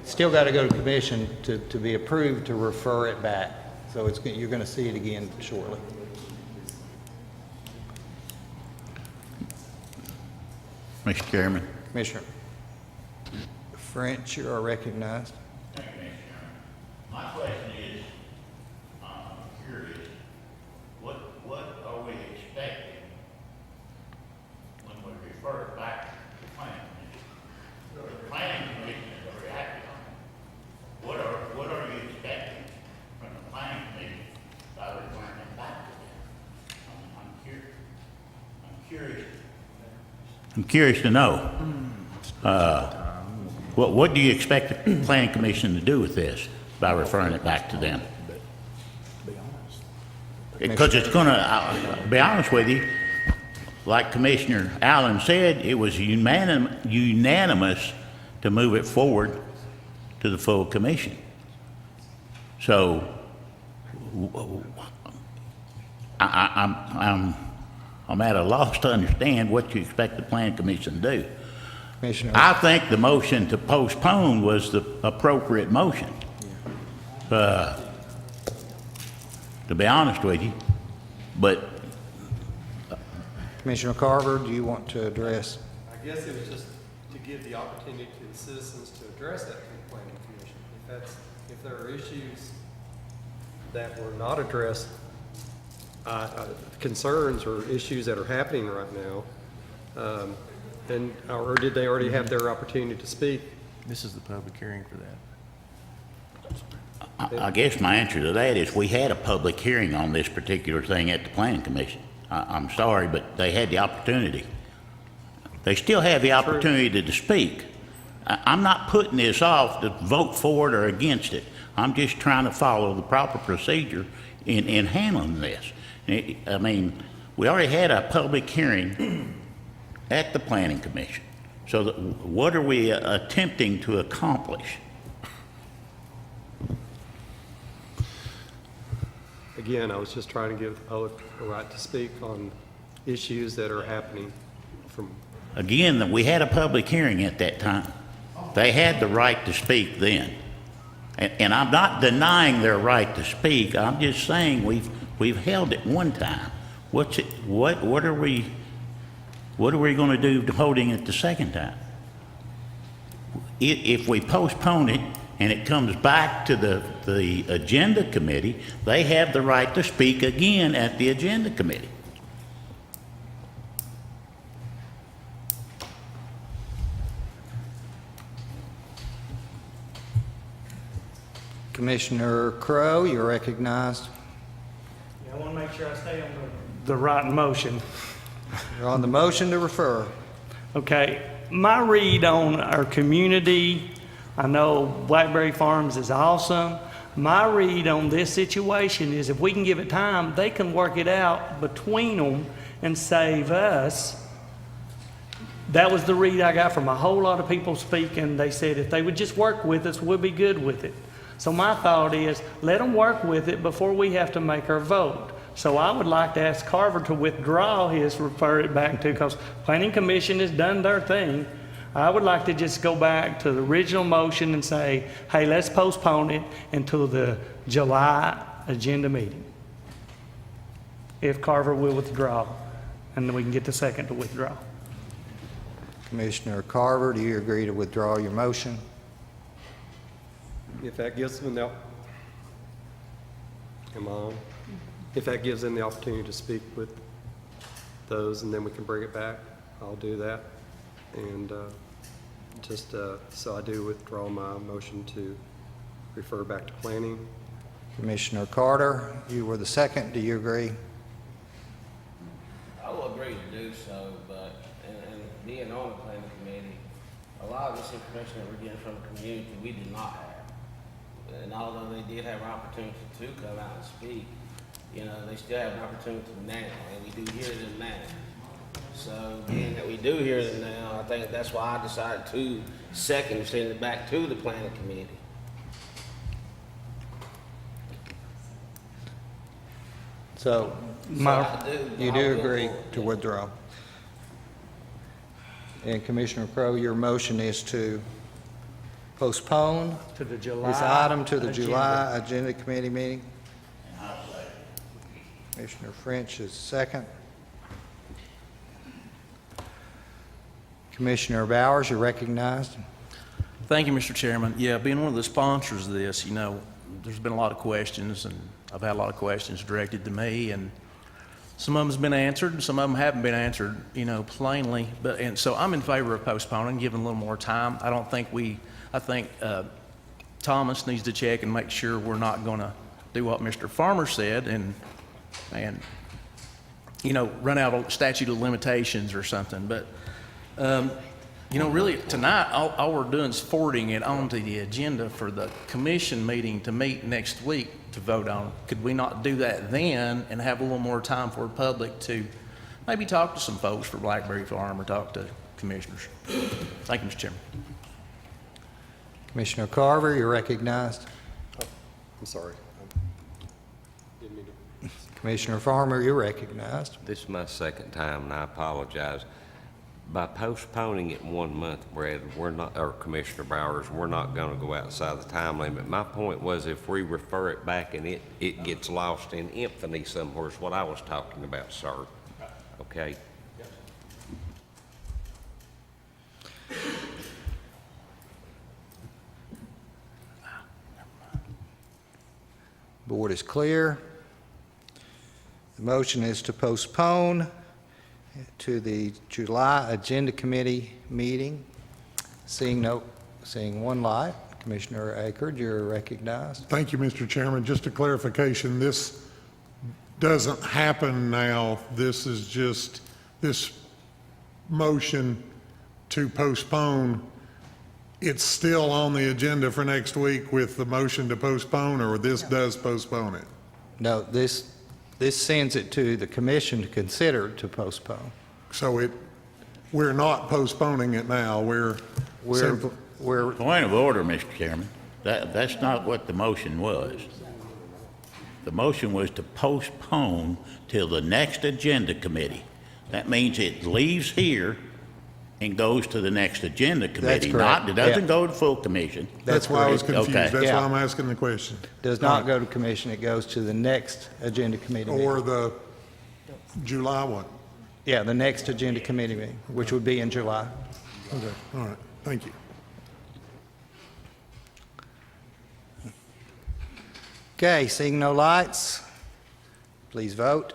Still got to go to commission to be approved to refer it back. So you're going to see it again shortly. Mr. Chairman. Commissioner French, you are recognized. My question is, I'm curious, what are we expecting when we refer it back to the planning commission? The planning commission is reacting on it. What are you expecting from the planning commission by referring it back to them? I'm curious. I'm curious to know. What do you expect the planning commission to do with this by referring it back to them? Because it's going to, I'll be honest with you, like Commissioner Allen said, it was unanimous to move it forward to the full commission. So I'm at a loss to understand what you expect the planning commission to do. I think the motion to postpone was the appropriate motion. To be honest with you, but Commissioner Carver, do you want to address? I guess it was just to give the opportunity to the citizens to address that to the planning commission. If there are issues that were not addressed, concerns or issues that are happening right now, or did they already have their opportunity to speak? This is the public hearing for that. I guess my answer to that is we had a public hearing on this particular thing at the planning commission. I'm sorry, but they had the opportunity. They still have the opportunity to speak. I'm not putting this off to vote for it or against it. I'm just trying to follow the proper procedure in handling this. I mean, we already had a public hearing at the planning commission. So what are we attempting to accomplish? Again, I was just trying to give the public a right to speak on issues that are happening from. Again, we had a public hearing at that time. They had the right to speak then. And I'm not denying their right to speak. I'm just saying we've held it one time. What are we going to do holding it the second time? If we postpone it and it comes back to the agenda committee, they have the right to speak again at the agenda committee. Commissioner Crowe, you're recognized. I want to make sure I stay on the right motion. You're on the motion to refer. Okay, my read on our community, I know Blackberry Farms is awesome. My read on this situation is if we can give it time, they can work it out between them and save us. That was the read I got from a whole lot of people speaking. They said if they would just work with us, we'll be good with it. So my thought is, let them work with it before we have to make our vote. So I would like to ask Carver to withdraw his, refer it back to, because Planning Commission has done their thing. I would like to just go back to the original motion and say, hey, let's postpone it until the July agenda meeting. If Carver will withdraw, and then we can get the second to withdraw. Commissioner Carver, do you agree to withdraw your motion? If that gives them the, if that gives them the opportunity to speak with those and then we can bring it back, I'll do that. And so I do withdraw my motion to refer back to planning. Commissioner Carter, you were the second. Do you agree? I will agree to do so, but and being on the planning committee, a lot of this information that we're getting from the community, we did not have. And although they did have an opportunity to come out and speak, you know, they still have an opportunity now, and we do hear them now. So being that we do hear them now, I think that's why I decided to second send it back to the planning committee. So, you do agree to withdraw. And Commissioner Crowe, your motion is to postpone To the July this item to the agenda. July Agenda Committee meeting. Commissioner French is second. Commissioner Bowers, you're recognized. Thank you, Mr. Chairman. Yeah, being one of the sponsors of this, you know, there's been a lot of questions, and I've had a lot of questions directed to me, and some of them's been answered, and some of them haven't been answered, you know, plainly. And so I'm in favor of postponing, giving a little more time. I think Thomas needs to check and make sure we're not going to do what Mr. Farmer said and you know, run out of statute of limitations or something. But you know, really tonight all we're doing is forwarding it onto the agenda for the commission meeting to meet next week to vote on. Could we not do that then and have a little more time for the public to maybe talk to some folks for Blackberry Farm or talk to commissioners? Thank you, Mr. Chairman. Commissioner Carver, you're recognized. I'm sorry. Didn't mean to. Commissioner Farmer, you're recognized. This is my second time, and I apologize. By postponing it 1 month, Brad, we're not, or Commissioner Bowers, we're not going to go outside the time limit. My point was if we refer it back and it gets lost in infamy somewhere is what I was talking about, sir. Okay? Board is clear. The motion is to postpone to the July Agenda Committee meeting. Seeing one light, Commissioner Akerd, you're recognized. Thank you, Mr. Chairman. Just a clarification, this doesn't happen now. This is just this motion to postpone. It's still on the agenda for next week with the motion to postpone, or this does postpone it? No, this sends it to the commission to consider to postpone. So we're not postponing it now. We're Point of order, Mr. Chairman. That's not what the motion was. The motion was to postpone till the next agenda committee. That means it leaves here and goes to the next agenda committee. correct. It doesn't Yeah. go to full commission. That's why I was confused. Okay. That's Yeah. why I'm asking the question. Does not go to commission, it goes to the next agenda committee meeting. Or the July one. Yeah, the next agenda committee meeting, which would be in July. Okay, all right, thank you. Okay, seeing no lights, please vote.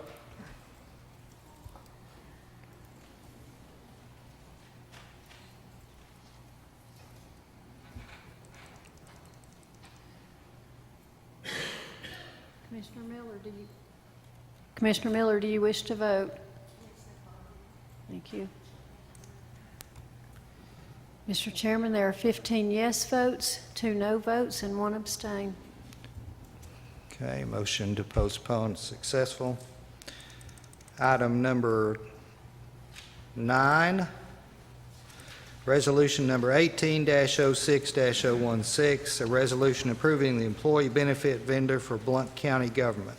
Commissioner Miller, do you wish to vote? Thank you. Mr. Chairman, there are 15 yes votes, 2 no votes, and 1 abstain. Okay, motion to postpone successful. Item number 9, resolution number 18-06-016, a resolution approving the employee benefit vendor for Blount County government.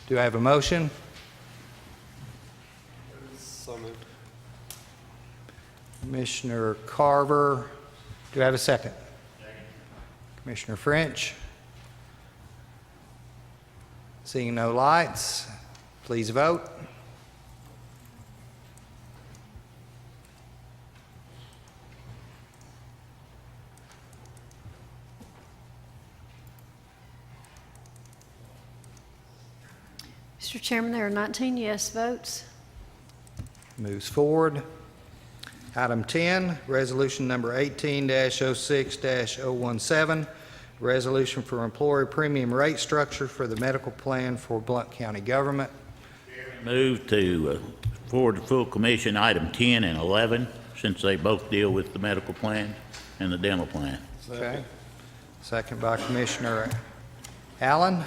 Do I have a motion? Commissioner Carver, do I have a second? Commissioner French? Seeing no lights, please vote. Mr. Chairman, there are 19 yes votes. Moves forward. Item 10, resolution number 18-06-017, resolution for employer premium rate structure for the medical plan for Blount County government. Move to forward to full commission item 10 and 11, since they both deal with the medical plan and the dental plan. Okay. Second by Commissioner Allen.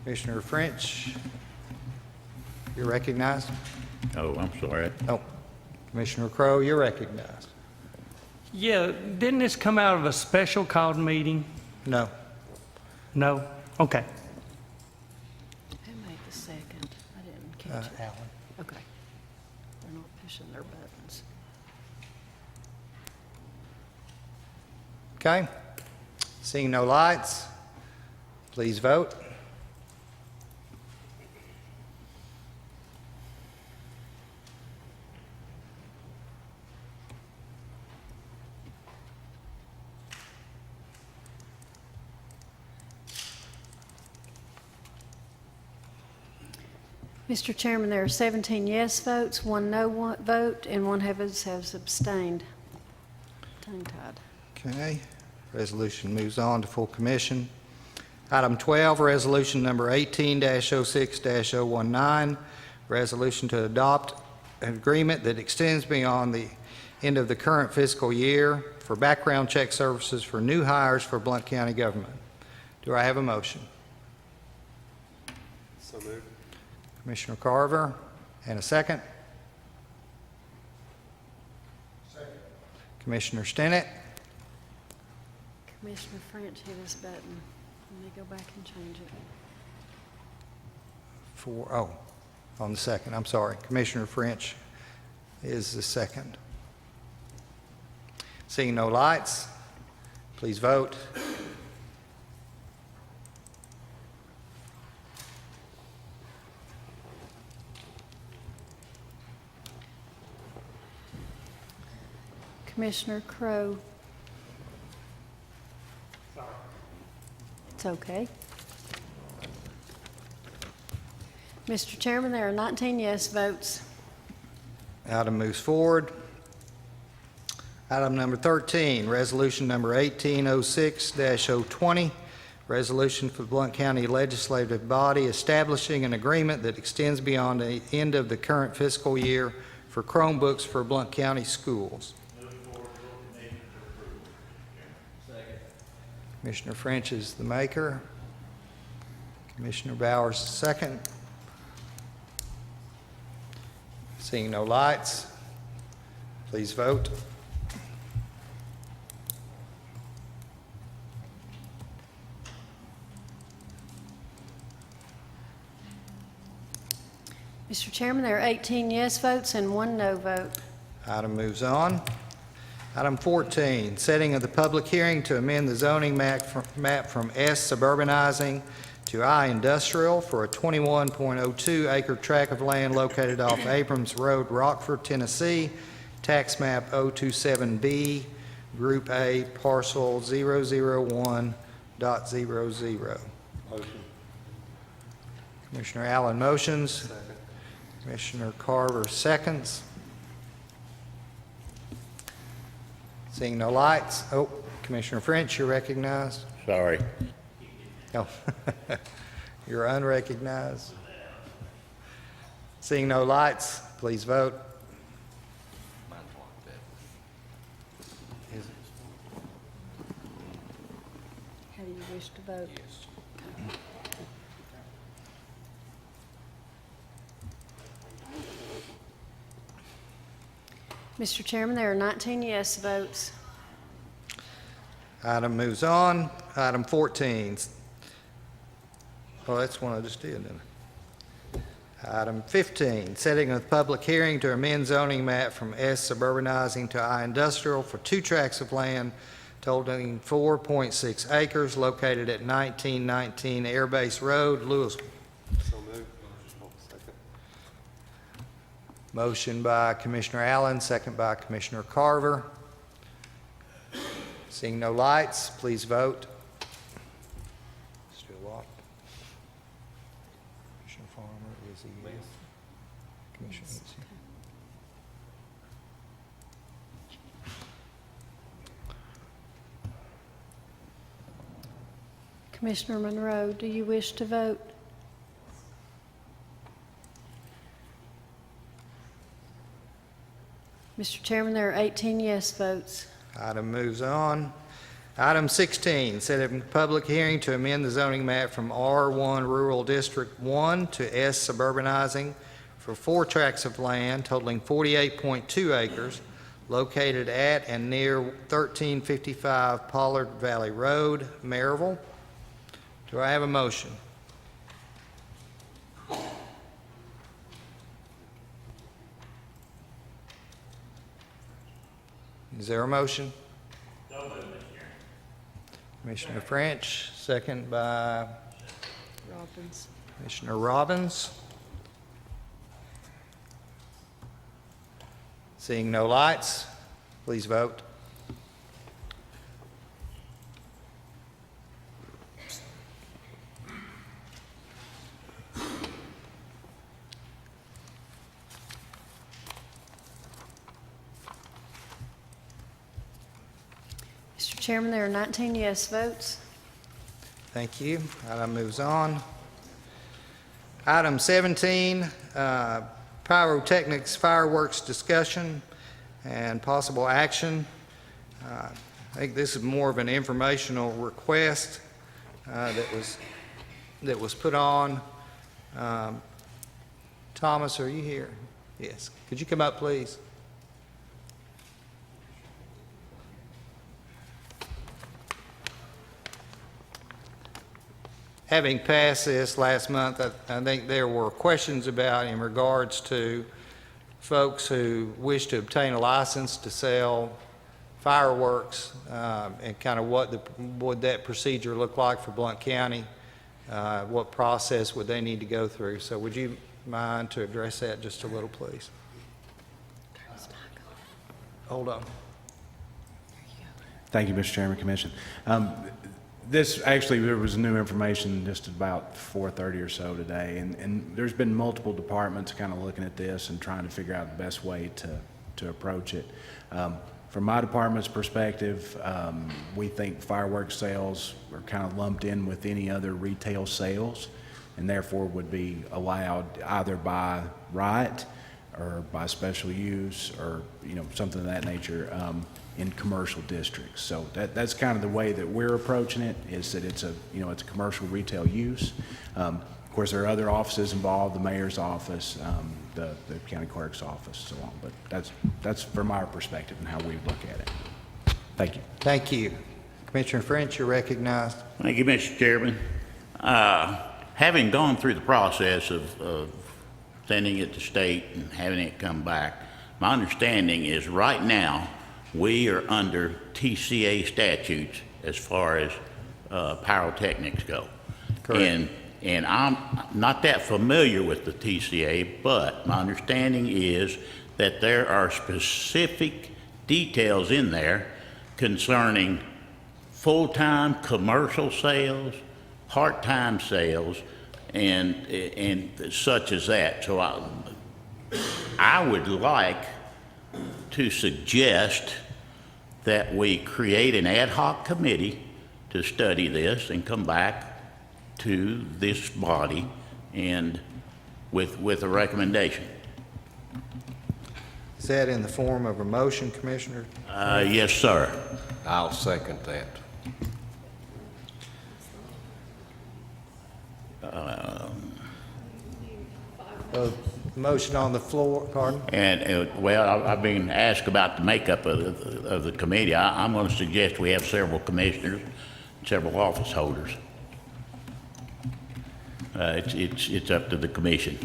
Commissioner French, you're recognized. Oh, I'm sorry. Oh, Commissioner Crowe, you're recognized. Yeah, didn't this come out of a special called meeting? No. No? Okay. Who made the second? I didn't catch it. Allen. Okay. They're not pushing their buttons. Okay. Seeing no lights, please vote. Mr. Chairman, there are 17 yes votes, 1 no vote, and 1 has abstained. Tongue-tied. Okay. Resolution moves on to full commission. Item 12, resolution number 18-06-019, resolution to adopt an agreement that extends beyond the end of the current fiscal year for background check services for new hires for Blount County government. Do I have a motion? So moved. Commissioner Carver, and a second? Second. Commissioner Stinnett? Commissioner French hit his button. Let me go back and change it. On the second, I'm sorry. Commissioner French is the second. Seeing no lights, please vote. Commissioner Crowe. It's okay. Mr. Chairman, there are 19 yes votes. Item moves forward. Item number 13, resolution number 1806-020, resolution for the Blount County Legislative Body establishing an agreement that extends beyond the end of the current fiscal year for Chromebooks for Blount County schools. Commissioner French is the maker. Commissioner Bowers is second. Seeing no lights, please vote. Mr. Chairman, there are 18 yes votes and 1 no vote. Item moves on. Item 14, setting of the public hearing to amend the zoning map from S suburbanizing to I industrial for a 21.02 acre tract of land located off Abrams Road, Rockford, Tennessee, tax map 027B, Group A, parcel 001.00. Motion. Commissioner Allen motions. Commissioner Carver seconds. Seeing no lights. Oh, Commissioner French, you're recognized. Sorry. Oh, you're unrecognized. Seeing no lights, please vote. How do you wish to vote? Mr. Chairman, there are 19 yes votes. Item moves on. Item 14. Oh, that's one I just did, didn't I? Item 15, setting a public hearing to amend zoning map from S suburbanizing to I industrial for 2 tracts of land totaling 4.6 acres located at 1919 Air Base Road, Louisville. So moved. Second. Motion by Commissioner Allen, second by Commissioner Carver. Seeing no lights, please vote. Still locked. Commissioner Farmer is a yes. Commissioner is here. Commissioner Monroe, do you wish to vote? Mr. Chairman, there are 18 yes votes. Item moves on. Item 16, set a public hearing to amend the zoning map from R1 Rural District 1 to S suburbanizing for 4 tracts of land totaling 48.2 acres located at and near 1355 Pollard Valley Road, Maryville. Do I have a motion? Is there a motion? Commissioner French, second by Robbins. Commissioner Robbins. Seeing no lights, please vote. Mr. Chairman, there are 19 yes votes. Thank you. Item moves on. Item 17, pyrotechnics fireworks discussion and possible action. I think this is more of an informational request that was put on. Thomas, are you here? Yes. Could you come up, please? Having passed this last month, I think there were questions about in regards to folks who wish to obtain a license to sell fireworks, and kind of what would that procedure look like for Blount County? What process would they need to go through? So would you mind to address that just a little, please? Hold on. Thank you, Mr. Chairman, Commission. This, actually, there was new information just about 4:30 or so today, and there's been multiple departments kind of looking at this and trying to figure out the best way to approach it. From my department's perspective, we think fireworks sales are kind of lumped in with any other retail sales, and therefore would be allowed either by right or by special use or, you know, something of that nature, in commercial districts. So that's kind of the way that we're approaching it, is that it's a commercial retail use. Of course, there are other offices involved, the mayor's office, the county clerk's office, so on. But that's from our perspective and how we look at it. Thank you. Thank you. Commissioner French, you're recognized. Thank you, Mr. Chairman. Having gone through the process of sending it to state and having it come back. My understanding is right now, we are under TCA statutes as far as pyrotechnics go. Correct. And I'm not that familiar with the TCA, but my understanding is that there are specific details in there concerning full-time commercial sales, part-time sales, and such as that. So I would like to suggest that we create an ad hoc committee to study this and come back to this body and with a recommendation. Is that in the form of a motion, Commissioner? Yes, sir. I'll second that. Motion on the floor, pardon? And, well, I've been asked about the makeup of the committee. I'm going to suggest we have several commissioners, several office holders. It's up to the commission.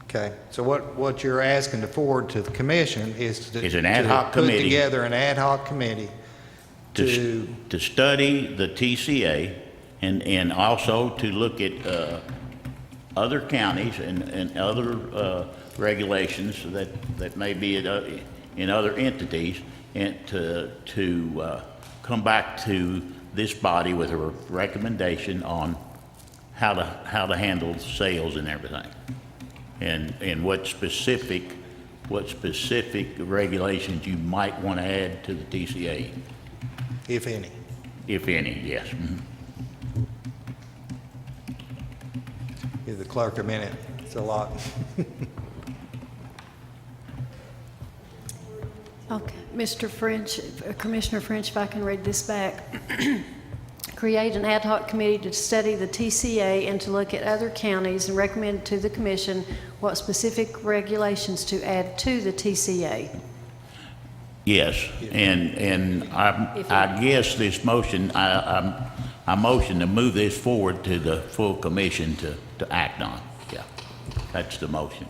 Okay, so what you're asking to forward to the commission is to... Is an ad hoc to committee. Put together an ad hoc committee to... To study the TCA and also to look at other counties and other regulations that may be in other entities, and to come back to this body with a recommendation on how to handle sales and everything, and what specific regulations you might want to add to the TCA. If any. If any, yes. Mm-hmm. Give the clerk a minute. It's a lot. Okay, Mr. French, Commissioner French, if I can read this back. Create an ad hoc committee to study the TCA and to look at other counties and recommend to the commission what specific regulations to add to the TCA. Yes, and I guess this motion, I motion to move this forward to the full commission to act on. Yeah, that's the motion.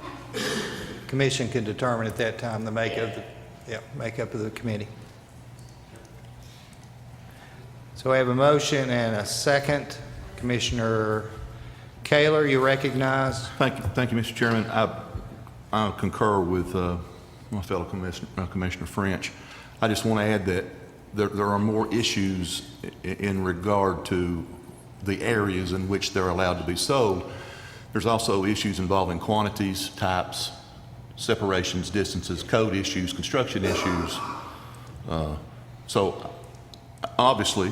Commission can determine at that time the makeup of the committee. So we have a motion and a second. Commissioner Kaler, you recognize? Thank you, Mr. Chairman. I concur with my fellow Commissioner French. I just want to add that there are more issues in regard to the areas in which they're allowed to be sold. There's also issues involving quantities, types, separations, distances, code issues, construction issues. So obviously,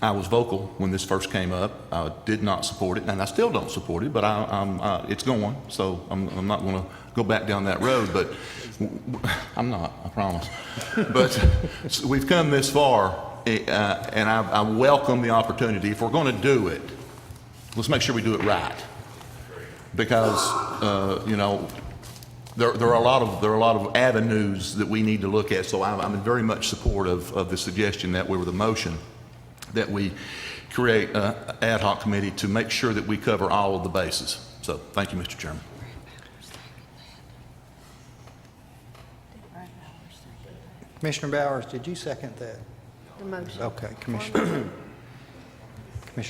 I was vocal when this first came up. I did not support it, and I still don't support it, but it's going, so I'm not going to go back down that road, but I'm not, I promise. But so we've come this far, and I welcome the opportunity. If we're going to do it, let's make sure we do it right, because there are a lot of avenues that we need to look at. So I'm in very much support of the suggestion that the motion that we create an ad hoc committee to make sure that we cover all of the bases. So thank you, Mr. Chairman. Commissioner Bowers, did you second that? The motion. Okay, Commissioner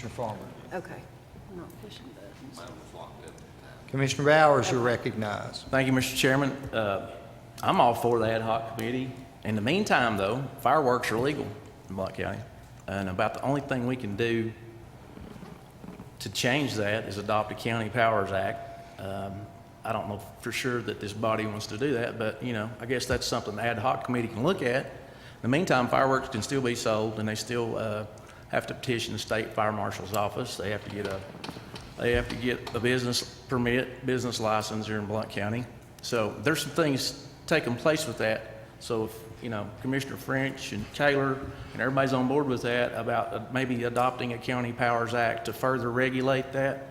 Farmer. Okay. I'm not pushing buttons. Commissioner Bowers, you're recognized. Thank you, Mr. Chairman. I'm all for the ad hoc committee. In the meantime, though, fireworks are legal in Blount County. And about the only thing we can do to change that is adopt a County Powers Act. I don't know for sure that this body wants to do that, but, I guess that's something the ad hoc committee can look at. In the meantime, fireworks can still be sold, and they still have to petition the state fire marshal's office. They have to get a business permit, business license here in Blount County. So there's some things taking place with that. So if, Commissioner French and Taylor and everybody's on board with that about maybe adopting a County Powers Act to further regulate that,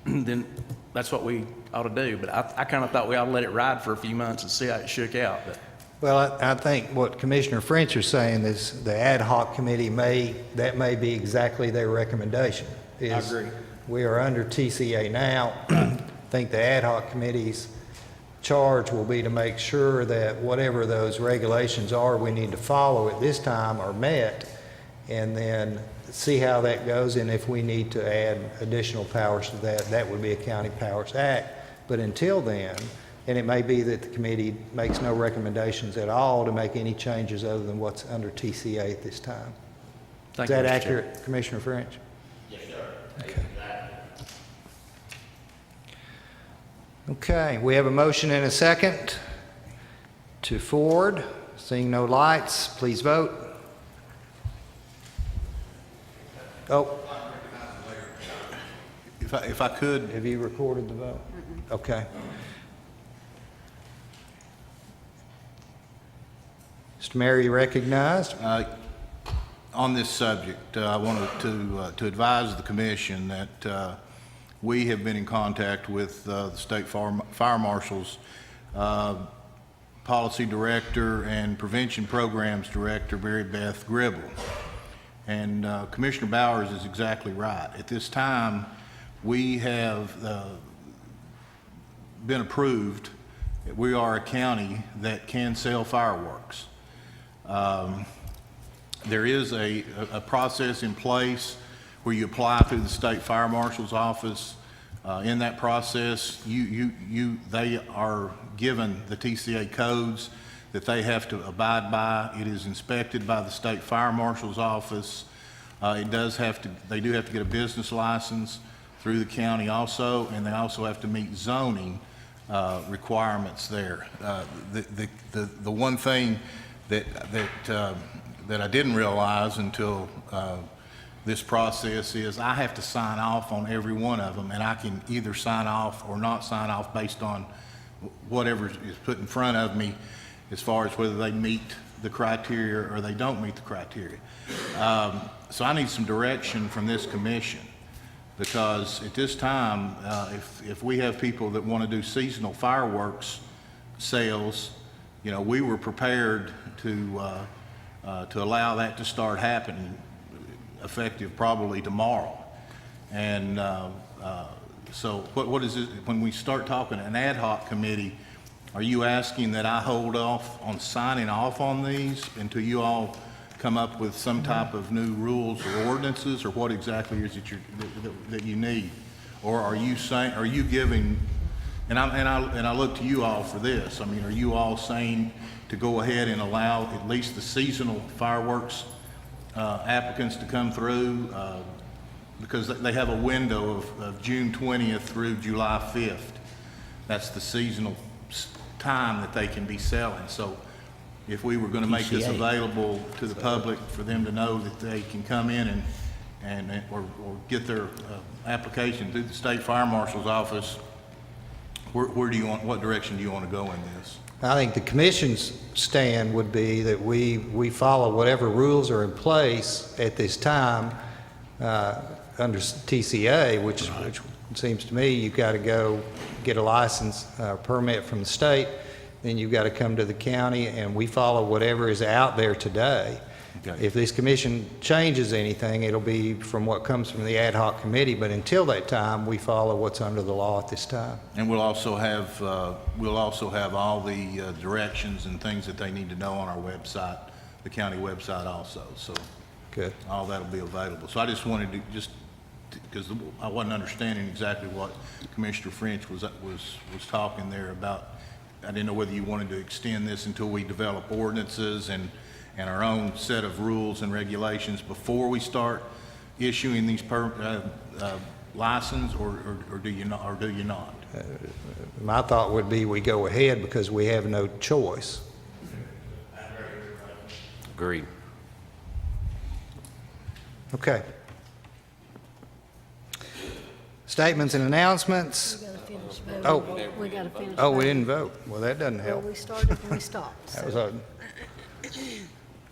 then that's what we ought to do. But I kind of thought we ought to let it ride for a few months and see how it shook out. But Well, I think what Commissioner French is saying is the ad hoc committee may be exactly their recommendation. I agree. we are under TCA now. I think the ad hoc committee's charge will be to make sure that whatever those regulations are we need to follow at this time are met, and then see how that goes, and if we need to add additional powers to that, that would be a County Powers Act. But until then, and it may be that the committee makes no recommendations at all to make any changes other than what's under TCA at this time. Thank Is you, that Mr. accurate, Chair. Commissioner French? Yes, sir. Okay. Okay, we have a motion and a second to forward. Seeing no lights, please vote. Oh. If I could. Have you recorded the vote? Okay. Mr. Mayor, you recognized. On this subject, I wanted to advise the commission that we have been in contact with the State Fire Marshal's Policy Director and Prevention Programs Director, Mary Beth Gribble. And Commissioner Bowers is exactly right. At this time, we have been approved. We are a county that can sell fireworks. There is a process in place where you apply through the State Fire Marshal's office. In that process, they are given the TCA codes that they have to abide by. It is inspected by the State Fire Marshal's office. They do have to get a business license through the county also, and they also have to meet zoning requirements there. The one thing that I didn't realize until this process is I have to sign off on every one of them, and I can either sign off or not sign off based on whatever is put in front of me as far as whether they meet the criteria or they don't meet the criteria. So I need some direction from this commission, because at this time, if we have people that want to do seasonal fireworks sales, you know, we were prepared to allow that to start happening, effective probably tomorrow. And so what is it, when we start talking an ad hoc committee, are you asking that I hold off on signing off on these until you all come up with some type of new rules or ordinances, or what exactly is it that you need? Or are you saying, are you giving, and I look to you all for this, I mean, are you all saying to go ahead and allow at least the seasonal fireworks applicants to come through, because they have a window of June 20th through July 5th. That's the seasonal time that they can be selling. So if we were going to make this available to the public for them to know that they can come in or get their application through the State Fire Marshal's office, where do you want, what direction do you want to go in this? I think the commission's stand would be that we follow whatever rules are in place at this time under TCA, which seems to me you've got to go get a license permit from the state, then you've got to come to the county, and we follow whatever is out there today. Okay. If this commission changes anything, it'll be from what comes from the ad hoc committee, but until that time, we follow what's under the law at this time. And we'll also have all the directions and things that they need to know on our website, the county website also. So good. All that'll be available. So I just wanted to because I wasn't understanding exactly what Commissioner French was talking there about. I didn't know whether you wanted to extend this until we develop ordinances and our own set of rules and regulations before we start issuing these license, or do you not? My thought would be we go ahead because we have no choice. Agreed. Okay. Statements and announcements. We got to finish. Oh, we didn't vote. Well, that doesn't help. Well, we started and we stopped. That was a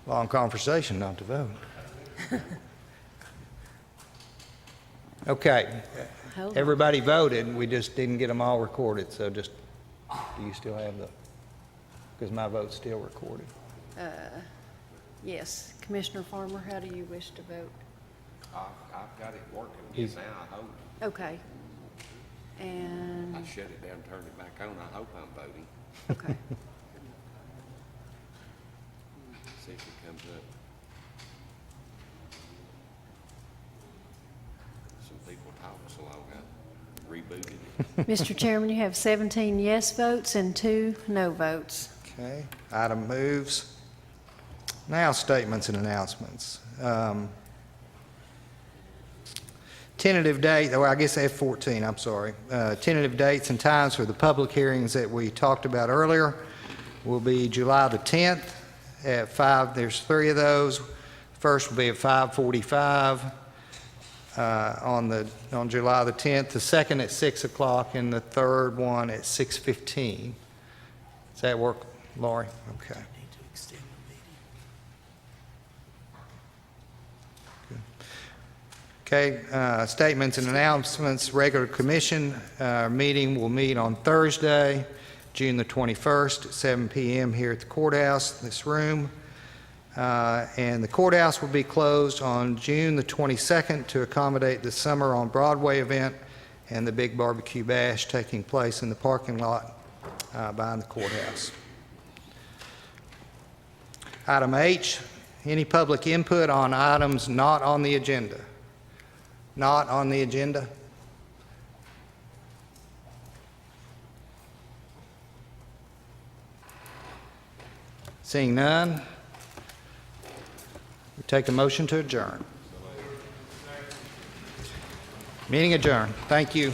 long conversation not to vote. Okay. Hold on. Everybody voted. We just didn't get them all recorded. So just, do you still have because my vote's still recorded. Yes. Commissioner Farmer, how do you wish to vote? I've got it working He's- now, I hope. Okay. And, I shut it down, turned it back on, I hope I'm voting. okay. See if it comes up. Some people talking so long, I rebooted it. Mr. Chairman, you have 17 yes votes and 2 no votes. Okay, item moves. Now statements and announcements. Tentative date, well, I guess F14, I'm sorry. Tentative dates and times for the public hearings that we talked about earlier will be July the 10th at 5, there's 3 of those. First will be at 5:45 on July the 10th, the second at 6 o'clock, and the third one at 6:15. Does that work, Lori? Okay. Okay, statements and announcements. Regular commission meeting will meet on Thursday, June the 21st at 7 p.m. here at the courthouse, this room. And the courthouse will be closed on June the 22nd to accommodate the Summer on Broadway event and the big barbecue bash taking place in the parking lot behind the courthouse. Item H, any public input on items not on the agenda? Not on the agenda? Seeing none, we take a motion to adjourn. Meeting adjourned. Thank you.